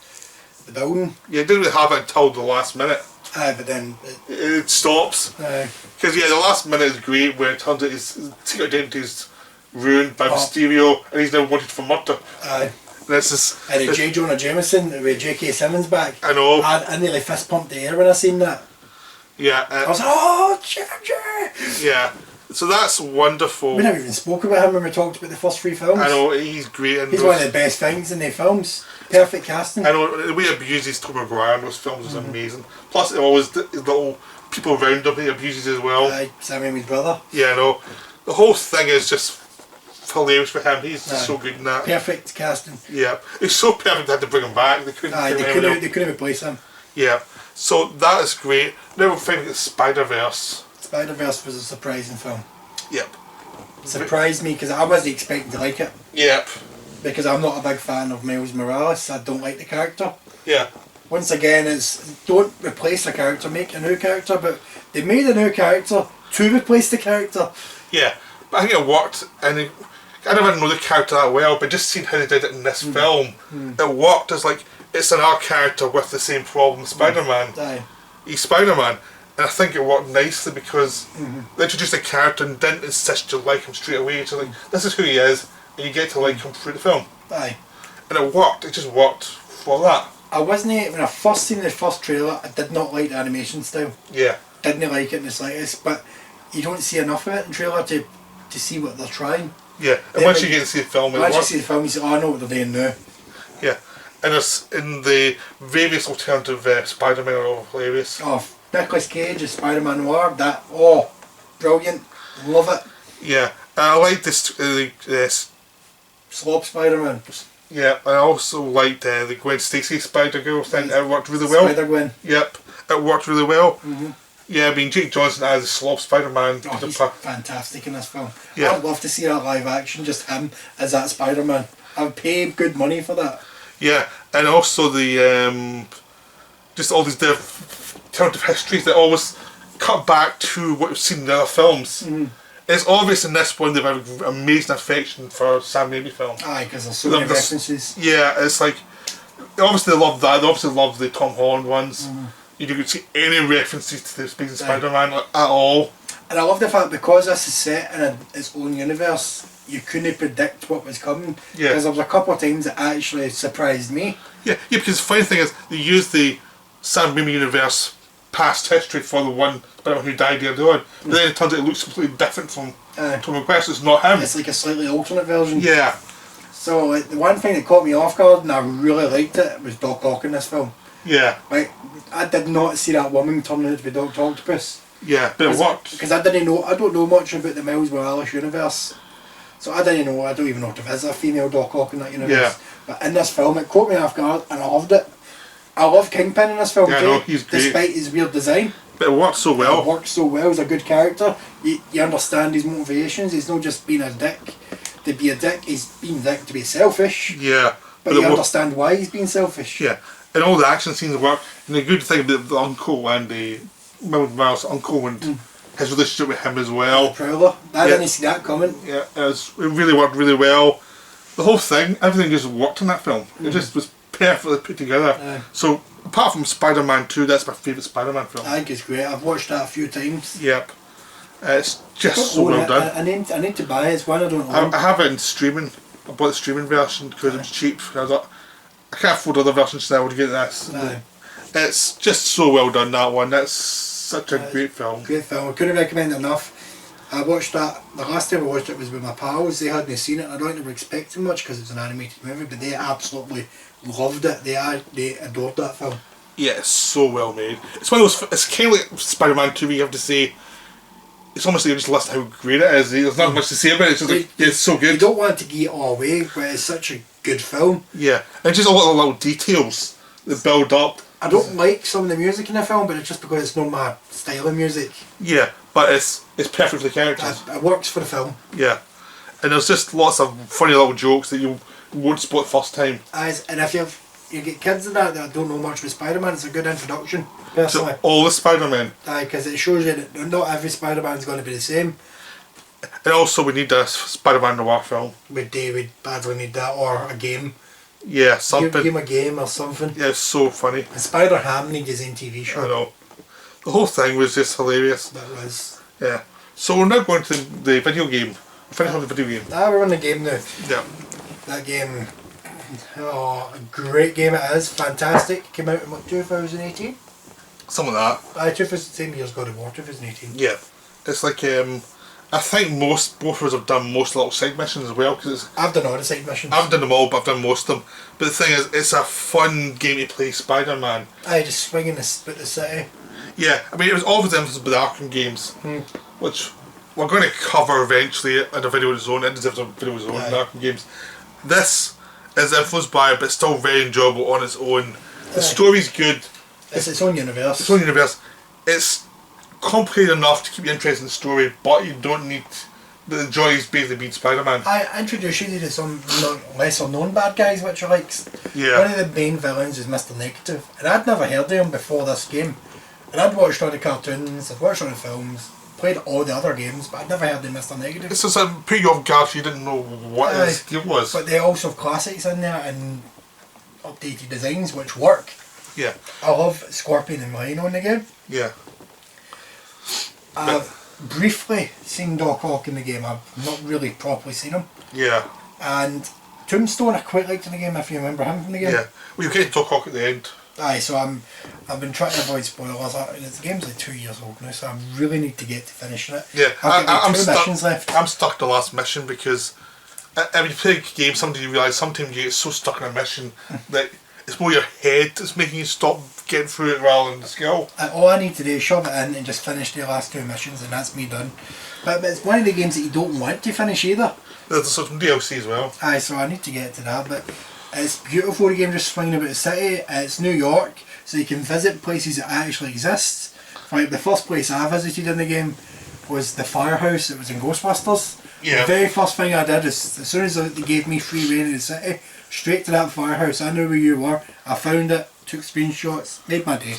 the building. Yeah, it didn't really have it until the last minute. Aye, but then It stops. aye. Because the last minute is great when it turns out his secret identity is ruined by Mysterio and he's now wanted for murder. Aye. And it's just... And J. Jonah Jameson with J.K. Simmons back. I know. I nearly fist pumped the air when I seen that. Yeah. I was like, oh, Ginger! Yeah. So that's wonderful. We never even spoke about him when we talked about the first 3 films. I know, he's great. He's one of the best things in the films. Perfect casting. I know, the way he abuses Tobey Maguire in those films is amazing. Plus, it always, the little people around him he abuses as well. Aye, Sam Raimi's brother. Yeah, I know. The whole thing is just hilarious for him. He's just so good in that. Perfect casting. Yeah. It's so perfect they had to bring him back. They couldn't they couldn't replace him. Yeah. So that is great. Now we're finding Spider-Verse. Spider-Verse was a surprising film. Yep. Surprised me because I wasn't expecting to like it. Yep. Because I'm not a big fan of Miles Morales. I don't like the character. Yeah. Once again, it's don't replace a character, make a new character. But they made a new character to replace the character. Yeah. But I think it worked, and I never know the character that well, but just seeing how they did it in this film, it worked as like, it's an our character with the same problem, Spider-Man. Aye. He's Spider-Man. And I think it worked nicely because they introduced a character and didn't insist you like him straight away. It's like, this is who he is, and you get to like him through the film. Aye. And it worked, it just worked for that. I wasn't, when I first seen the first trailer, I did not like the animation style. Yeah. Didn't like it in the slightest, but you don't see enough of it in trailer to see what they're trying. Yeah, and once you get to see the film, it once you works. see the film, you say, oh, I know what they're doing now. Yeah. And it's in the various alternative Spider-Man are all hilarious. Oh, Nicolas Cage as Spider-Man Noir, that, oh, brilliant, love it. Yeah, I like this, Slob Spider-Man. yeah, I also liked the Gwen Stacy Spider-Girl thing, it worked really well. Spider-Gwen. Yep, it worked really well. Yeah, I mean, Jake Johnson as the Slob Spider-Man. Oh, he's fantastic in this film. Yeah. I'd love to see that live action, just him as that Spider-Man. I'd pay good money for that. Yeah, and also the, just all these different alternative histories that always cut back to what we've seen in the other films. It's obvious in this one they've had an amazing affection for Sam Raimi films. Aye, because there's so many references. Yeah, it's like, obviously they love that, they obviously love the Tom Holland ones. You don't see any references to the Amazing Spider-Man at all. And I love the fact because this is set in its own universe, you couldn't predict what was coming. Yeah. Because there was a couple of times that actually surprised me. Yeah, because the funny thing is, they used the Sam Raimi universe past history for the one Spider-Man who died the other one. But then it turns out it looks completely different from Tom Maguire, so it's not him. It's like a slightly alternate version. Yeah. So like, the one thing that caught me off guard and I really liked it was Doc Ock in this film. Yeah. Like, I did not see that woman turning out to be Dr. Octopus. Yeah, but it worked. Because I don't know much about the Miles Morales universe. So I don't even know if there is a female Doc Ock in that universe. Yeah. But in this film, it caught me off guard and I loved it. I love Kingpin in this film Yeah, too, no, he's great. despite his weird design. But it worked so well. It works so well, he's a good character. You understand his motivations, he's not just being a dick to be a dick, he's being a dick to be selfish. Yeah. But you understand why he's being selfish. Yeah. And all the action scenes work. And the good thing about the uncle and the Miles' uncle and his relationship with him as well. Prowler. I didn't see that coming. Yeah, it really worked really well. The whole thing, everything just worked in that film. It just was perfectly put together. So, apart from Spider-Man 2, that's my favourite Spider-Man film. I think it's great. I've watched that a few times. Yep. It's just so well done. I need to buy it. It's one I don't own. I have it in streaming. I bought the streaming version because it was cheap. I was like, I can't afford other versions now to get this. No. It's just so well done, that one. That's such a great film. Great film. I couldn't recommend it enough. I watched that, the last time I watched it was with my pals. They hadn't seen it. I don't think they were expecting much because it's an animated movie, but they absolutely loved it. They adored that film. Yeah, it's so well made. It's one of those, it's kind of like Spider-Man 2 where you have to say, it's almost like you just list how great it is. There's not much to say about it, it's just like, it's so good. You don't want to give it all away, but it's such a good film. Yeah, and just a lot of little details that build up. I don't like some of the music in the film, but it's just because it's not my style of music. Yeah, but it's perfect for the characters. It works for the film. Yeah, and there's just lots of funny little jokes that you won't spot first time. And if you get kids in that don't know much with Spider-Man, it's a good introduction, personally. To all the Spider-Man. Because it shows you that not every Spider-Man's going to be the same. And also we need a Spider-Man noir film. We badly need that, or a game. Yeah, something. Give him a game or something. Yeah, it's so funny. And Spider-Ham needs his own TV show. I know. The whole thing was just hilarious. That was. Yeah. So we're now going to the video game. We're finished on the video game. We're on the game now. Yeah. That game, a great game it is. Fantastic. Came out in what, 2018? Some of that. Same year as God of War, 2018. Yeah. It's like, I think both of us have done most little side missions as well. Cause I've done all the side missions. I haven't done them all, but I've done most of them. But the thing is, it's a fun game to play Spider-Man. Just swinging the city. Yeah, I mean, it was always emphasis with the Arkham games, which we're going to cover eventually in a video of its own. It deserves a video of its own, the Arkham games. This is influenced by it, but still very enjoyable on its own. The story's good. It's its own universe. Its own universe. It's complicated enough to keep you interested in the story, but you don't need the joy is basically being Spider-Man. I introduced you to some lesser known bad guys, which I like. Yeah. One of the main villains is Mr. Negative, and I'd never heard of him before this game. And I'd watched all the cartoons, I'd watched all the films, played all the other games, but I'd never heard of Mr. Negative. It's just put you off guard, you didn't know what his deal was. But they also have classics in there and updated designs which work. Yeah. I love Scorpion and Rhino in the game. Yeah. I've briefly seen Doc Ock in the game. I've not really properly seen him. Yeah. And Tombstone I quite liked in the game, if you remember him from the game. Yeah. Well, you get to talk at the end. So I've been trying to avoid spoilers. The game's like 2 years old now, so I really need to get to finishing it. Yeah. I've got two missions left. I'm stuck the last mission because when you play a game, sometimes you realise sometimes you get so stuck in a mission that it's more your head that's making you stop getting through it rather than the skill. All I need to do is shove it in and just finish the last two missions, and that's me done. But it's one of the games that you don't want to finish either. There's some DLC as well. So I need to get to that. But it's beautiful, the game, just swinging about the city. It's New York, so you can visit places that actually exist. Like the first place I visited in the game was the firehouse that was in Ghostbusters. Yeah. The very first thing I did is, as soon as they gave me free reign in the city, straight to that firehouse. I knew where you were. I found it, took screenshots, made my day.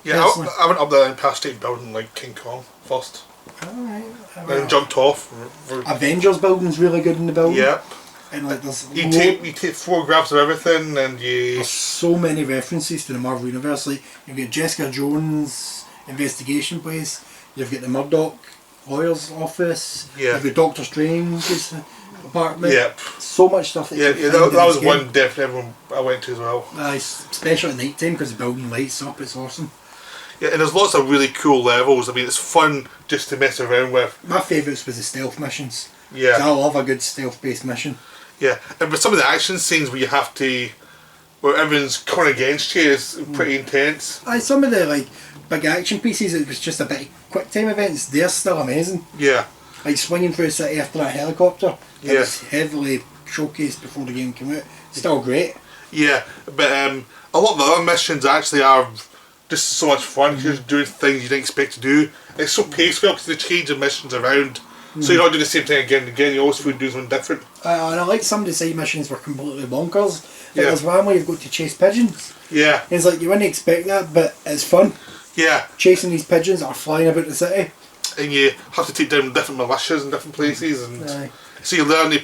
Yeah, I went up there and past State Building like King Kong first. Alright. Then jumped off. Avengers building's really good in the building. Yep. And like there's you take photographs of everything and there's so many references to the Marvel Universe. Like you've got Jessica Jones' investigation place, you've got the Murdoch lawyer's office, you've got Doctor Strange's apartment. Yep. So much stuff that that was one definitely I went to as well. Especially at night time because the building lights up, it's awesome. Yeah, and there's lots of really cool levels. I mean, it's fun just to mess around with. My favourites was the stealth missions. Yeah. I love a good stealth based mission. Yeah, and with some of the action scenes where you have to, where everyone's coming against you is pretty intense. Some of the like big action pieces, it was just a bit of quick time events, they're still amazing. Yeah. Like swinging through the city after that helicopter, it was heavily showcased before the game came out. Still great. Yeah, but a lot of the other missions actually are just so much fun. You're just doing things you didn't expect to do. It's so paced well because they change the missions around. So you're not doing the same thing again and again, you always do something different. And I like some of the side missions were completely bonkers. Like there's one where you've got to chase pigeons. Yeah. And it's like you wouldn't expect that, but it's fun. Yeah. Chasing these pigeons that are flying about the city. And you have to take down different militias in different places, and so you learn to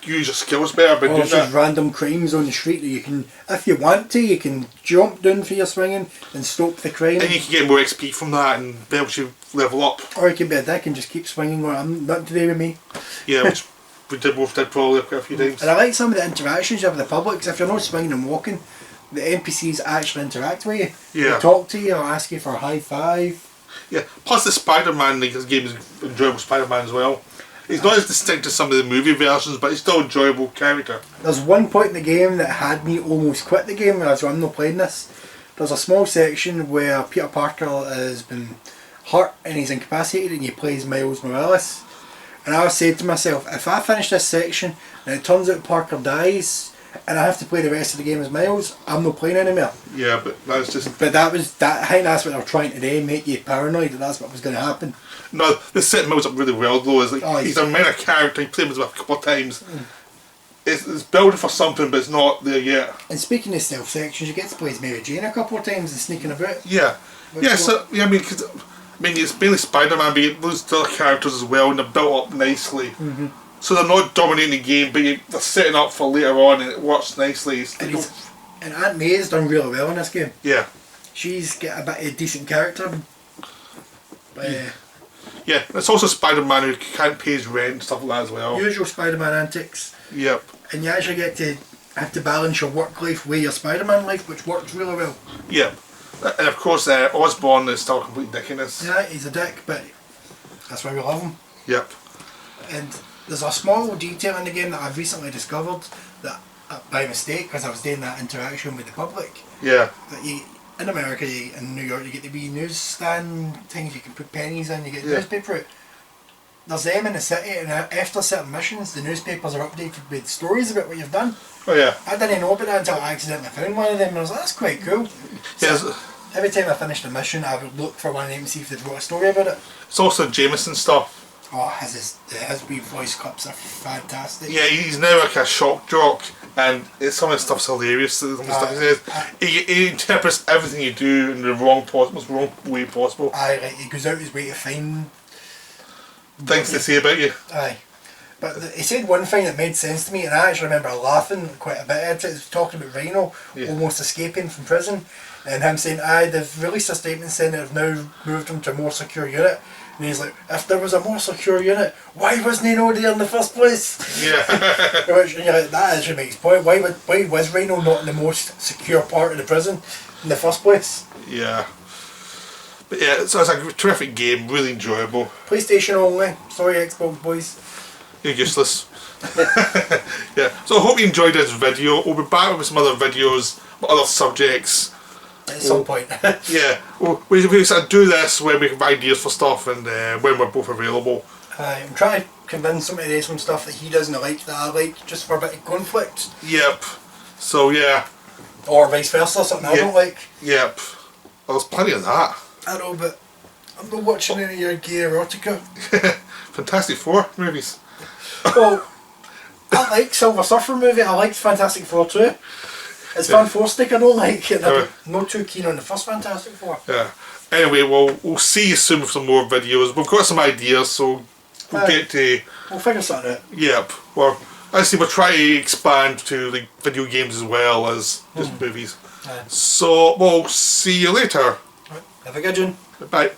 use your skills better by doing that. Random crimes on the street that you can, if you want to, you can jump down for your swinging and stop the crime. And you can get more XP from that and be able to level up. Or you can be a dick and just keep swinging going, I'm nothing to do with me. Yeah, which we both did probably quite a few times. And I like some of the interactions you have with the public, because if you're not swinging and walking, the NPCs actually interact with you. Yeah. They talk to you or ask you for a high five. Yeah, plus the Spider-Man, like this game is enjoyable Spider-Man as well. He's not as distinct as some of the movie versions, but he's still an enjoyable character. There's one point in the game that had me almost quit the game, so I'm not playing this. There's a small section where Peter Parker has been hurt and he's incapacitated and he plays Miles Morales. And I said to myself, if I finish this section and it turns out Parker dies and I have to play the rest of the game as Miles, I'm not playing anymore. Yeah, but that's just... But I think that's what they're trying to do, make you paranoid that that's what was going to happen. No, this set Miles up really well though. It's like he's a minor character. He played with him a couple of times. It's building for something, but it's not there yet. And speaking of stealth sections, you get to play as Mary Jane a couple of times and sneaking about. Yeah, So I mean, it's mainly Spider-Man, but those other characters as well, and they're built up nicely. So they're not dominating the game, but they're setting up for later on, and it works nicely. And Aunt May's done really well in this game. Yeah. She's got a bit of a decent character. Yeah, it's also Spider-Man who can't pay his rent and stuff like that as well. Usual Spider-Man antics. Yep. And you actually get to have to balance your work life with your Spider-Man life, which works really well. Yep. And of course, Osborn is still a complete dick in this. Yeah, he's a dick, but that's why we love him. Yep. And there's a small detail in the game that I've recently discovered that, by mistake, because I was doing that interaction with the public. Yeah. That in America, in New York, you get the wee newsstand things you can put pennies in, you get newspaper out. There's them in the city, and after certain missions, the newspapers are updated with stories about what you've done. Oh yeah. I didn't know about that until I accidentally found one of them, and I was like, that's quite cool. So every time I finished a mission, I would look for one of them and see if they'd wrote a story about it. It's also Jameson stuff. Oh, his wee voice clips are fantastic. Yeah, he's now like a shock jock, and some of the stuff's hilarious. Some of the stuff he says, he interprets everything you do in the most wrong way possible. Aye, like he goes out his way to find things to say about you. Aye. But he said one thing that made sense to me, and I actually remember laughing quite a bit at it. He was talking about Rhino almost escaping from prison, and him saying, they've released a statement saying that they've now moved him to a more secure unit. And he's like, if there was a more secure unit, why wasn't he not there in the first place? Yeah. Which, that actually makes point. Why was Rhino not in the most secure part of the prison in the first place? Yeah. But yeah, so it's a terrific game, really enjoyable. PlayStation only. Sorry, Xbox boys. You're useless. Yeah. So I hope you enjoyed this video. We'll be back with some other videos, other subjects. At some point. Yeah. We sort of do this when we have ideas for stuff and when we're both available. I'm trying to convince somebody to do some stuff that he doesn't like that I like, just for a bit of conflict. Yep. So yeah. Or vice versa, something I don't like. Yep. Well, there's plenty of that. I know, but I'm not watching any of your gay erotica. Fantastic Four movies. Well, I like Silver Surfer movie. I liked Fantastic Four too. It's Fantastic I don't like it. I'm not too keen on the first Fantastic Four. Yeah. Anyway, we'll see you soon with some more videos. We've got some ideas, so we'll get to... We'll figure something out. Yep. Well, actually we'll try to expand to like video games as well as just movies. So we'll see you later. Have a good one. Bye.